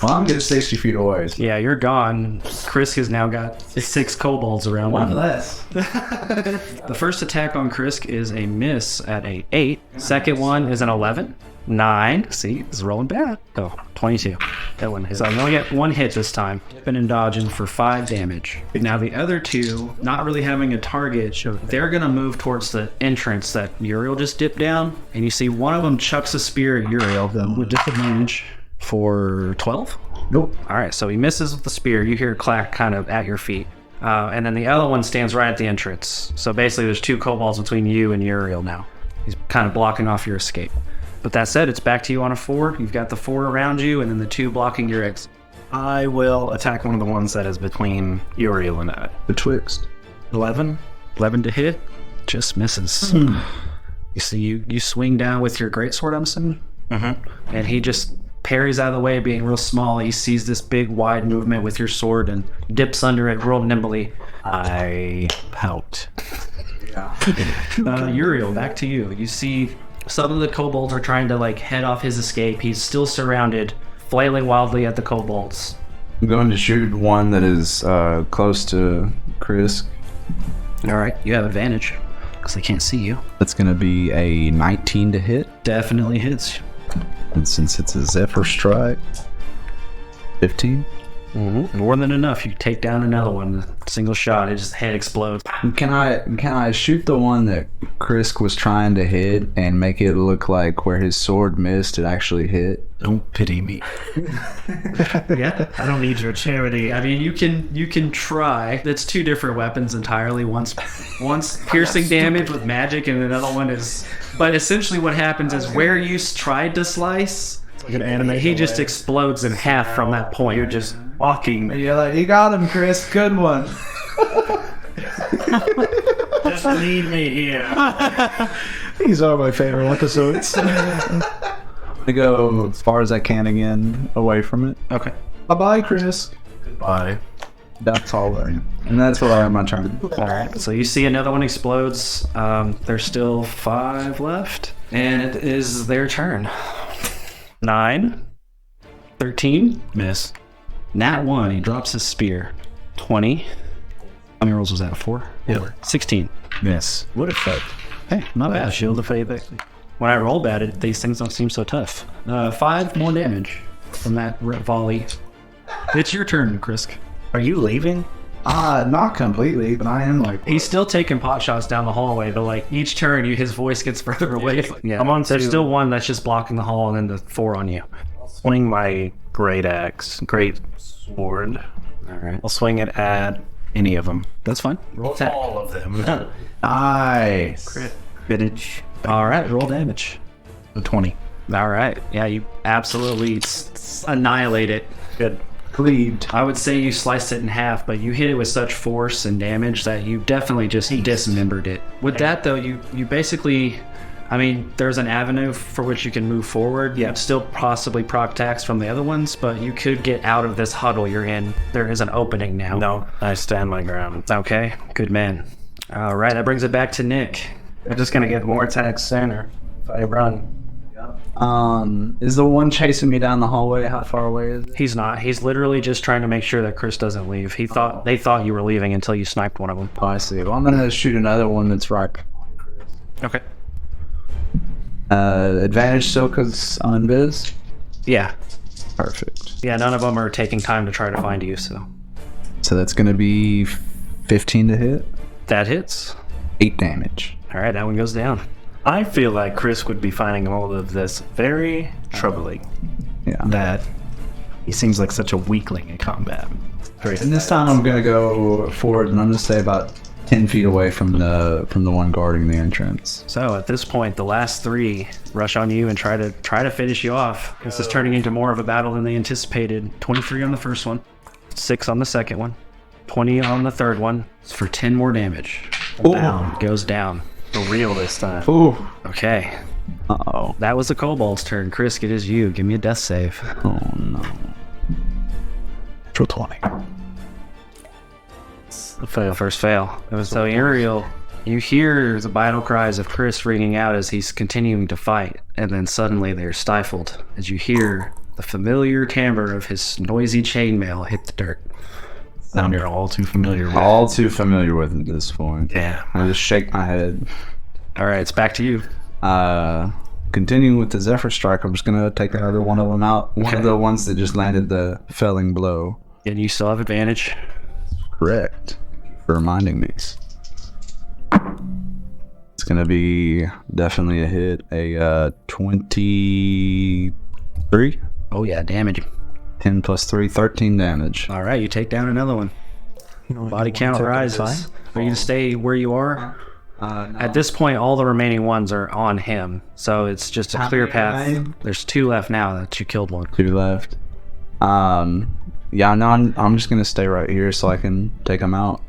Well, I'm getting 60 feet away.
Yeah, you're gone. Krisk has now got 6 kobolds around
One
him.
less.
The first attack on Krisk is a miss at a 8. Second one is an 11. 9. See, it's rolling bad. Oh, 22. That one hit. So I'm only get 1 hit this time. Dipping and dodging for 5 damage. Now the other 2, not really having a target, they're going to move towards the entrance that Yuriel just dipped down. And you see one of them chucks a spear at Yuriel with disadvantage for 12.
Nope.
All right, so he misses with the spear. You hear clack kind of at your feet. And then the other one stands right at the entrance. So basically there's 2 kobolds between you and Yuriel now. He's kind of blocking off your escape. But that said, it's back to you on a 4. You've got the 4 around you and then the 2 blocking your exit.
I will attack one of the ones that is between Yuriel and I.
Betwixt.
11.
11 to hit. Just misses. You see, you swing down with your greatsword, I'm assuming?
Mm-hmm.
And he just parries out of the way, being real small. He sees this big, wide movement with your sword and dips under it real nimbly.
I pout.
Yuriel, back to you. You see some of the kobolds are trying to head off his escape. He's still surrounded, flailing wildly at the kobolds.
I'm going to shoot one that is close to Krisk.
All right, you have advantage because they can't see you.
That's going to be a 19 to hit.
Definitely hits.
And since it's a Zephyr Strike, 15.
More than enough. You take down another one. Single shot. His head explodes.
Can I shoot the one that Krisk was trying to hit and make it look like where his sword missed, it actually hit?
Don't pity me.
Yeah.
I don't need your charity.
I mean, you can try. It's 2 different weapons entirely. One's piercing damage with magic, and another one is. But essentially, what happens is where you tried to slice,
Like an anime.
he just explodes in half from that point.
You're just walking.
You're like, you got him, Chris. Good one.
Just leave me here.
These are my favorite episodes.
I go as far as I can again, away from it.
Okay.
Bye-bye, Chris.
Goodbye.
That's all I am. And that's what I am on turn.
All right. So you see another one explodes. There's still 5 left, and it is their turn. 9, 13,
Miss.
nat 1. He drops his spear. 20. How many rolls was that? 4?
Yep.
16.
Miss. What effect?
Hey, not bad.
Shield of Faith.
When I roll bad, these things don't seem so tough. 5 more damage from that volley. It's your turn, Krisk.
Are you leaving?
Not completely, but I am
He's still taking pot shots down the hallway, but each turn, his voice gets further away. Yeah,
I'm on
There's
to-
still one that's just blocking the hall, and then the 4 on you.
Swing my great sword.
All right,
I'll swing it at any of them.
that's fine. Roll attack.
All of them.
nice.
Vintage.
All right, roll damage.
A 20.
All right. Yeah, you absolutely annihilate it.
Good.
Cleaved.
I would say you sliced it in half, but you hit it with such force and damage that you definitely just dismembered it. With that, though, you basically... I mean, there's an avenue for which you can move forward.
Yeah.
You'd still possibly proc attacks from the other ones, but you could get out of this huddle you're in. There is an opening now.
No, I stand my ground.
Okay, good man. All right, that brings it back to Nick.
I'm just gonna get more attacks sooner if I run.
Is the one chasing me down the hallway? How far away is it?
He's not. He's literally just trying to make sure that Chris doesn't leave. They thought you were leaving until you sniped one of them.
Oh, I see. Well, I'm gonna shoot another one that's right.
Okay.
Advantage still because unviz.
Yeah.
Perfect.
Yeah, none of them are taking time to try to find you, so.
So that's gonna be 15 to hit.
That hits.
8 damage.
All right, that one goes down.
I feel like Chris would be finding all of this very troubling.
Yeah.
That he seems like such a weakling in combat.
And this time I'm gonna go forward, and I'm gonna stay about 10 feet away from the one guarding the entrance.
So at this point, the last 3 rush on you and try to finish you off. This is turning into more of a battle than they anticipated. 23 on the first one, 6 on the second one, 20 on the third one. It's for 10 more damage.
Down.
Goes down.
For real this time.
Ooh.
Okay,
Uh-oh.
that was the kobold's turn. Krisk, it is you. Give me a death save.
Oh no.
Natural 20.
Fail.
First fail. So Yuriael, you hear the battle cries of Chris ringing out as he's continuing to fight, and then suddenly they're stifled as you hear the familiar timbre of his noisy chainmail hit the dirt.
Sound you're all too familiar with.
All too familiar with at this point.
Yeah.
I just shake my head.
All right, it's back to you.
Continuing with the Zephyr Strike, I'm just gonna take another one of them out. One of the ones that just landed the felling blow.
And you still have advantage.
Correct. For reminding me. It's gonna be definitely a hit. A 23.
Oh yeah, damage.
10 plus 3, 13 damage.
All right, you take down another one. Body count rises. Are you gonna stay where you are?
No.
At this point, all the remaining ones are on him, so it's just a clear path. There's 2 left now that you killed one.
2 left. Yeah, no, I'm just gonna stay right here so I can take them out.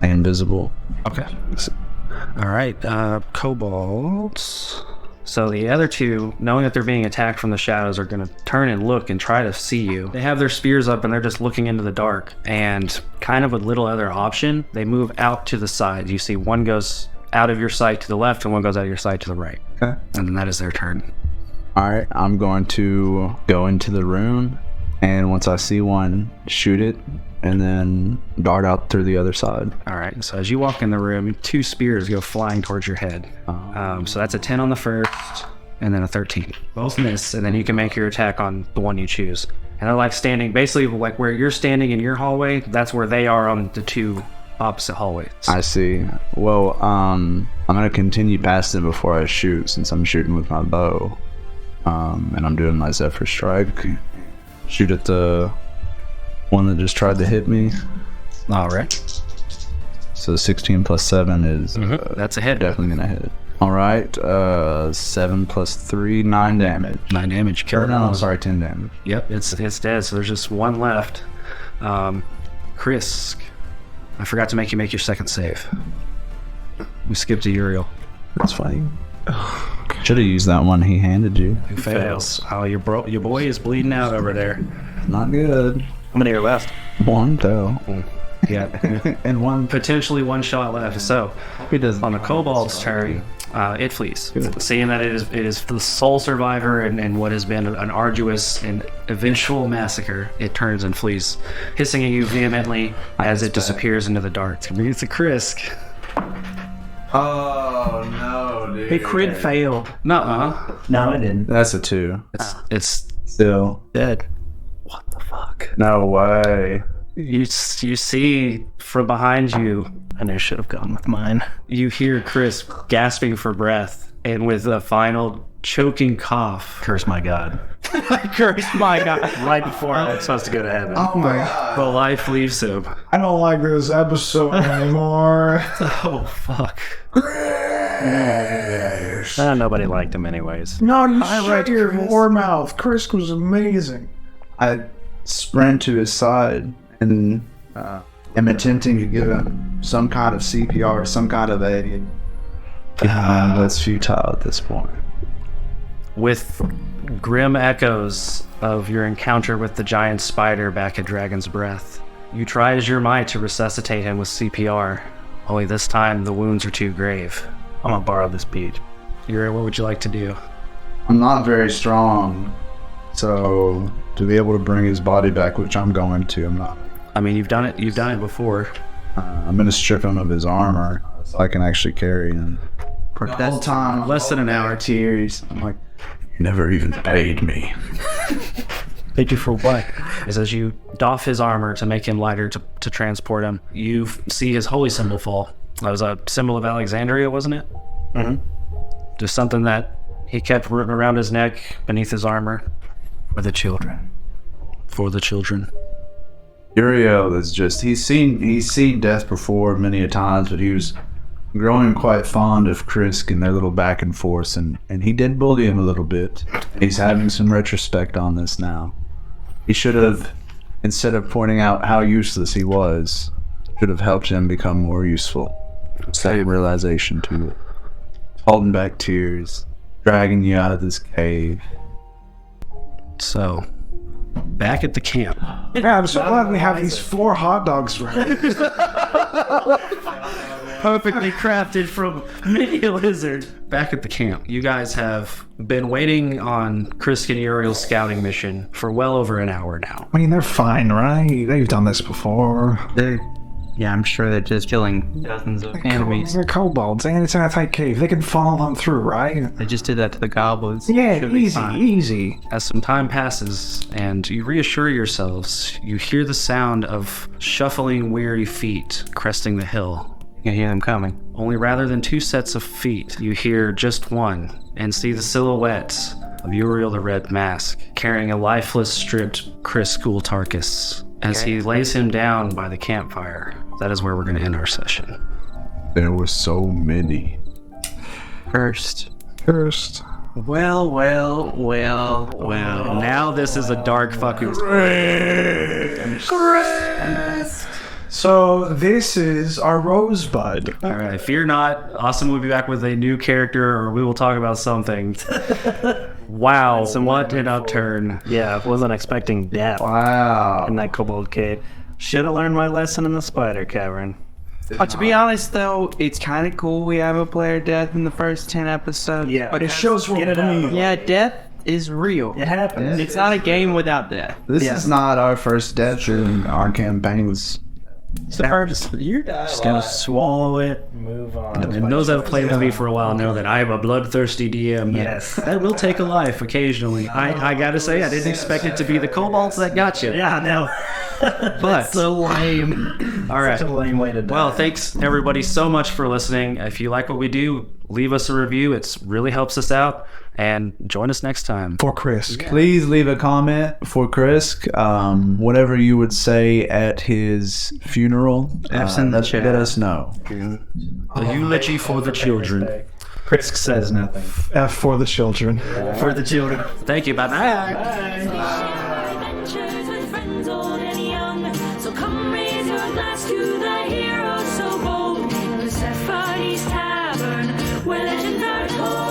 Invisible.
Okay. All right, kobolds. So the other 2, knowing that they're being attacked from the shadows, are going to turn and look and try to see you. They have their spears up and they're just looking into the dark. And kind of with little other option, they move out to the side. You see one goes out of your sight to the left and one goes out of your sight to the right.
Okay.
And then that is their turn.
Alright, I'm going to go into the room, and once I see one, shoot it, and then dart out through the other side.
All right, so as you walk in the room, 2 spears go flying towards your head. So that's a 10 on the first, and then a 13. Both miss, and then you can make your attack on the one you choose. And they're like standing, basically like where you're standing in your hallway, that's where they are on the 2 opposite hallways.
I see. Well, I'm going to continue past them before I shoot, since I'm shooting with my bow. And I'm doing my Zephyr Strike. Shoot at the one that just tried to hit me.
All right.
So 16 plus 7 is
That's a hit.
definitely gonna hit. All right, 7 plus 3, 9 damage.
9 damage. Kill
Or
it.
no, I'm sorry, 10 damage.
Yep, it's dead. So there's just 1 left. Krisk, I forgot to make you make your second save. We skipped to Yuriael.
That's fine.
Should have used that one he handed you.
Who fails? Oh, your boy is bleeding out over there.
Not good.
How many are left?
1 though.
Yeah.
And 1.
Potentially 1 shot left. So
He does
on the kobold's turn, it flees. Seeing that it is the sole survivor and what has been an arduous and eventual massacre, it turns and flees, hissing at you vehemently as it disappears into the dark. It's a Krisk.
Oh no, dude.
He crit failed.
Nuh-uh.
No, I didn't.
That's a 2.
It's
Still.
dead. What the fuck?
No way.
You see from behind you,
I knew I should have gone with mine.
you hear Chris gasping for breath, and with a final choking cough.
Curse my god.
Curse my God.
Right before I was supposed to go to heaven.
Oh my god.
The life leaves him.
I don't like this episode anymore.
Oh, fuck.
Nobody liked him anyways.
No, you shut your whore mouth. Krisk was amazing.
I sprint to his side and am attempting to give him some kind of CPR, some kind of aid. That's futile at this point.
With grim echoes of your encounter with the giant spider back at Dragon's Breath, you try as your might to resuscitate him with CPR. Only this time, the wounds are too grave.
I'm gonna borrow this beach.
Yuriael, what would you like to do?
I'm not very strong, so to be able to bring his body back, which I'm going to, I'm not.
I mean, you've done it before.
I'm going to strip him of his armor so I can actually carry him. The whole time,
Less than an hour.
tears. I'm like, you never even paid me.
Paid you for what?
As you doff his armor to make him lighter to transport him, you see his holy symbol fall. That was a symbol of Alexandria, wasn't it?
Mm-hmm.
Just something that he kept around his neck, beneath his armor.
For the children.
For the children.
Yuriael is just, he's seen death before many a times, but he was growing quite fond of Krisk and their little back and forth, and he did bully him a little bit. He's having some retrospect on this now. He should have, instead of pointing out how useless he was, should have helped him become more useful. Same realization to it. Holding back tears, dragging you out of this cave.
So, back at the camp.
Yeah, I'm so glad we have these 4 hot dogs ready.
Perfectly crafted from mini lizard. Back at the camp, you guys have been waiting on Krisk and Yuriael's scouting mission for well over an hour now.
I mean, they're fine, right? They've done this before.
Yeah, I'm sure they're just killing dozens of enemies.
They're kobolds, and it's in a tight cave. They can follow them through, right?
They just did that to the goblins.
Yeah,
Should be
easy,
fine.
easy.
As some time passes and you reassure yourselves, you hear the sound of shuffling, weary feet cresting the hill.
You can hear them coming.
Only rather than 2 sets of feet, you hear just one and see the silhouette of Yuriael the Red Mask carrying a lifeless, stripped Krisk Tarkus as he lays him down by the campfire. That is where we're going to end our session.
There were so many.
Cursed. Well.
Now this is a dark fucking...
So this is our Rosebud.
All right, fear not. Austin will be back with a new character, or we will talk about something. Wow, what an upturn.
Yeah, wasn't expecting death
Wow.
in that kobold cave. Should have learned my lesson in the spider cavern.
To be honest, though, it's kind of cool we have a player death in the first 10 episodes.
Yeah,
but
It shows we're real.
yeah, death is real.
It happens.
It's not a game without death.
This is not our first death in our campaigns.
It's the first. You're
Just gonna swallow it.
Move on.
And those that have played with me for a while know that I am a bloodthirsty DM.
Yes.
That will take a life occasionally. I gotta say, I didn't expect it to be the kobolds that got you.
Yeah, no.
But,
so lame.
all right.
Such a lame way to die.
Well, thanks everybody so much for listening. If you like what we do, leave us a review. It really helps us out. And join us next time.
For Krisk.
Please leave a comment for Krisk. Whatever you would say at his funeral,
F's in the chat.
let us know.
A eulogy for the children.
Krisk says nothing.
F for the children.
For the children.
Thank you. Bye-bye.
Adventures with friends old and young. So come raise your glass to the heroes so bold. Persephone's Tavern, where legends are told.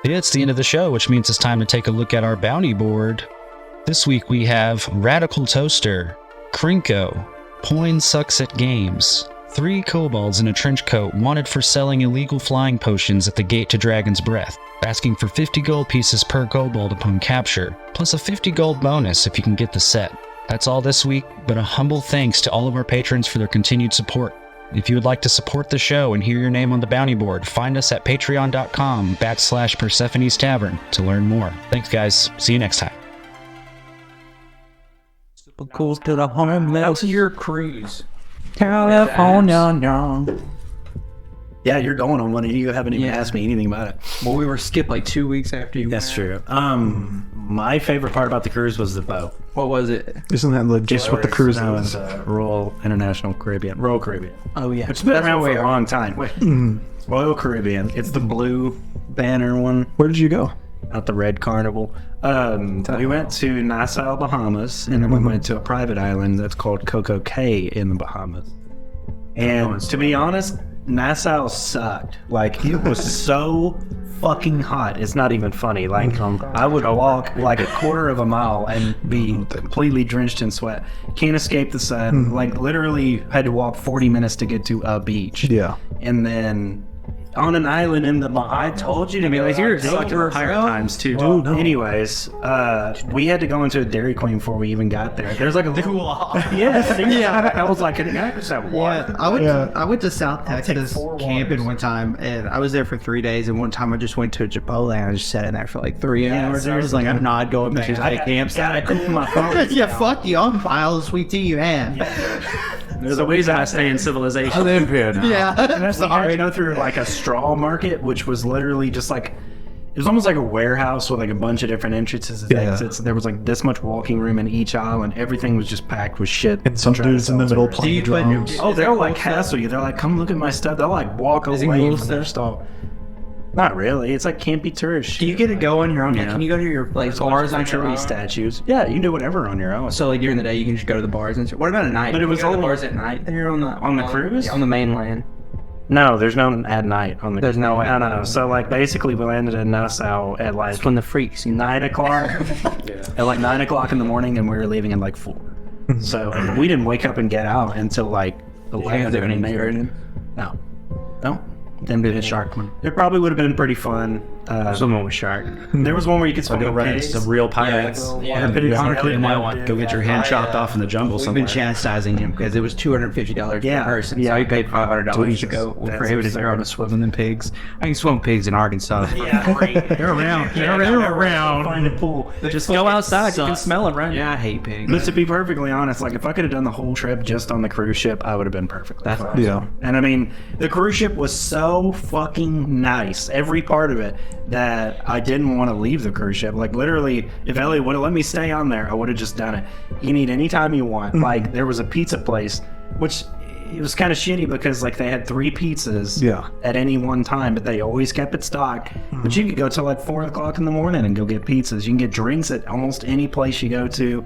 Yeah, it's the end of the show, which means it's time to take a look at our bounty board. This week we have Radical Toaster, Krinko, Poin Sucks at Games, 3 kobolds in a trench coat wanted for selling illegal flying potions at the gate to Dragon's Breath, asking for 50 gold pieces per kobold upon capture, plus a 50 gold bonus if you can get the set. That's all this week, but a humble thanks to all of our patrons for their continued support. If you would like to support the show and hear your name on the bounty board, find us at patreon.com/Persephone's Tavern to learn more. Thanks, guys. See you next time.
Cool to the home. That's your cruise.
California. Yeah, you're going on one and you haven't even asked me anything about it.
Well, we were skipped like 2 weeks after you.
That's true. My favorite part about the cruise was the boat.
What was it?
Isn't that just what the cruise
now
is?
is Royal International Caribbean. Royal Caribbean.
Oh yeah.
It's been around for a long time. Royal Caribbean. It's the blue banner one.
Where did you go?
Not the red carnival. We went to Nassau, Bahamas, and then we went to a private island that's called Coco Cay in the Bahamas. And to be honest, Nassau sucked. Like, it was so fucking hot. It's not even funny. Like, I would walk like a quarter of a mile and be completely drenched in sweat. Can't escape the sun. Like, literally had to walk 40 minutes to get to a beach.
Yeah.
And then on an island in the I told you to be like, you're
Higher times too.
Anyways, we had to go into a Dairy Queen before we even got there. There's like a little yeah. I was like, can I just have water?
I went to South Texas camping one time, and I was there for 3 days. And one time I just went to a Chipotle and I just sat in there for like 3 hours. And I was like, I'm not going back to the campsite.
I cool my phone.
Yeah, fuck you. I'm file the sweet tea you have.
There's a ways I stay in civilization.
I live here now.
Yeah.
And that's the hard to go through like a straw market, which was literally just like, it was almost like a warehouse with like a bunch of different entrances and exits. There was like this much walking room in each aisle, and everything was just packed with shit.
And some dudes in the middle playing drums.
Oh, they'll like hassle you. They're like, come look at my stuff. They'll like walk away from their stall. Not really. It's like campy tourist shit.
Do you get to go on your own? Can you go to your bars on your own?
Statues. Yeah, you can do whatever on your own.
So like during the day, you can just go to the bars and shit. What about at night?
But it was
all
only-
bars at night. There on the
cruise?
on the mainland.
No, there's no at night on the.
There's no at
no. So like basically, we landed in Nassau at like
It's when the freaks, you know.
9 o'clock. At like 9 o'clock in the morning, and we were leaving at like 4. So we didn't wake up and get out until like 11. No. Them did a shark one. It probably would have been pretty fun.
Someone with shark.
There was one where you could swim
Go
with
run into
pigs.
some real pirates. Go get your hand chopped off in the jungle
We've
somewhere.
been chastising him because it was $250
Yeah.
per person.
Yeah.
So he paid $500 to go.
That's
Prohibited
absurd.
zero to swimming in pigs. I can swim pigs in Arkansas.
They're around. They're around. Find a pool.
Just go outside. You can smell it, right?
Yeah, I hate pigs.
But to be perfectly honest, like if I could have done the whole trip just on the cruise ship, I would have been perfect.
That's
Yeah.
And I mean, the cruise ship was so fucking nice, every part of it, that I didn't want to leave the cruise ship. Like literally, if Elliot would have let me stay on there, I would have just done it. You can eat anytime you want. Like there was a pizza place, which it was kind of shitty because like they had 3 pizzas at any one time, but they always kept it stocked. But you could go till like 4 o'clock in the morning and go get pizzas. You can get drinks at almost any place you go to.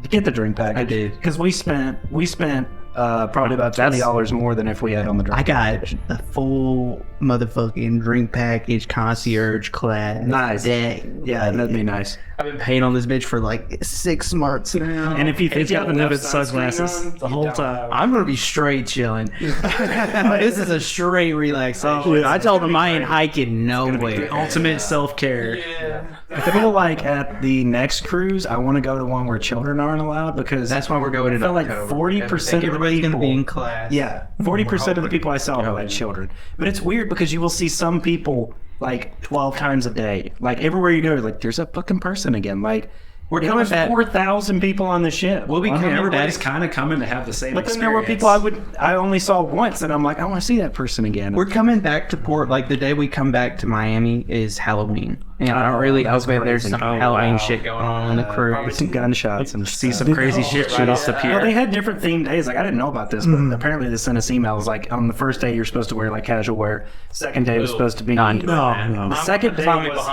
Get the drink package.
I did.
Because we spent probably about $20 more than if we had on the drink.
I got a full motherfucking drink package, concierge class.
Nice.
Deck.
Yeah, that'd be nice.
I've been paying on this bitch for like 6 months now.
And if you think
He's
you
got
have
the
enough
noted sunglasses the whole time.
I'm gonna be straight chilling. This is a straight relaxation. I told him I ain't hiking nowhere.
Ultimate self-care.
I feel like at the next cruise, I want to go to one where children aren't allowed because
That's why we're going
I
in
feel like
October.
40% of the
Everybody's gonna be in
people.
class.
Yeah, 40% of the people I saw had children. But it's weird because you will see some people like 12 times a day. Like everywhere you go, like there's a fucking person again. Like
We're
there
coming
was
back.
4,000 people on the ship.
We'll be
Everybody's
everybody's kind of coming to have the same
But then
experience.
there were people I only saw once, and I'm like, I want to see that person again.
We're coming back to port. Like the day we come back to Miami is Halloween, and I don't really. I was waiting. There's some Halloween shit going on the
Probably
cruise.
some gunshots and
See some crazy shit shoot us up
Well, they
here.
had different themed days. Like I didn't know about this, but apparently they sent us emails. Like on the first day, you're supposed to wear like casual wear. Second day was supposed to be The second day was.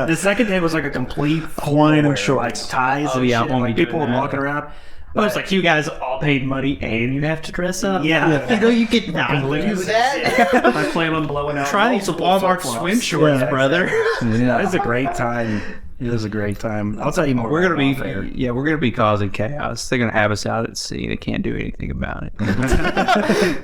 The second day was like a complete
Hawaiian and
wear,
shorts.
like ties. and
yeah,
shit.
when we
Like
do
people were
that.
walking around.
Oh, it's like you guys all paid money and you have to dress up.
Yeah.
You know you can not do that.
I plan on blowing out.
Try these Walmart swim shorts, brother.
It was a great time. It was a great time. I'll tell you more.
We're gonna
about
be,
it off air.
yeah, we're gonna be causing chaos. They're gonna have us out at sea. They can't do anything about it.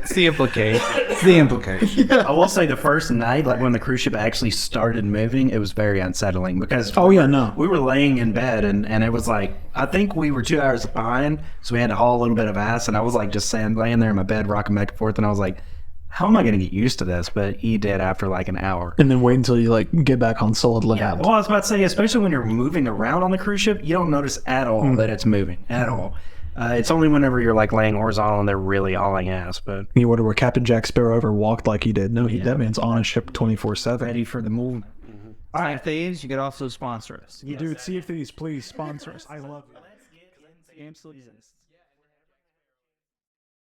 It's the implication.
It's the implication.
I will say the first night, like when the cruise ship actually started moving, it was very unsettling because
Oh yeah, no.
we were laying in bed and it was like, I think we were 2 hours behind, so we had to haul a little bit of ass, and I was like just laying there in my bed, rocking back and forth, and I was like, how am I going to get used to this? But he did after like an hour.
And then wait until you like get back on solid land.
Yeah, well, I was about to say, especially when you're moving around on the cruise ship, you don't notice at all that it's moving, at all. It's only whenever you're like laying horizontal and they're really hauling ass, but
You wonder where Captain Jack Sparrow ever walked like he did. No, that man's on a ship 24/7.
ready for the move.
Sea of Thieves, you could also sponsor us.
Dude, Sea of Thieves, please sponsor us. I love you.
The game still exists.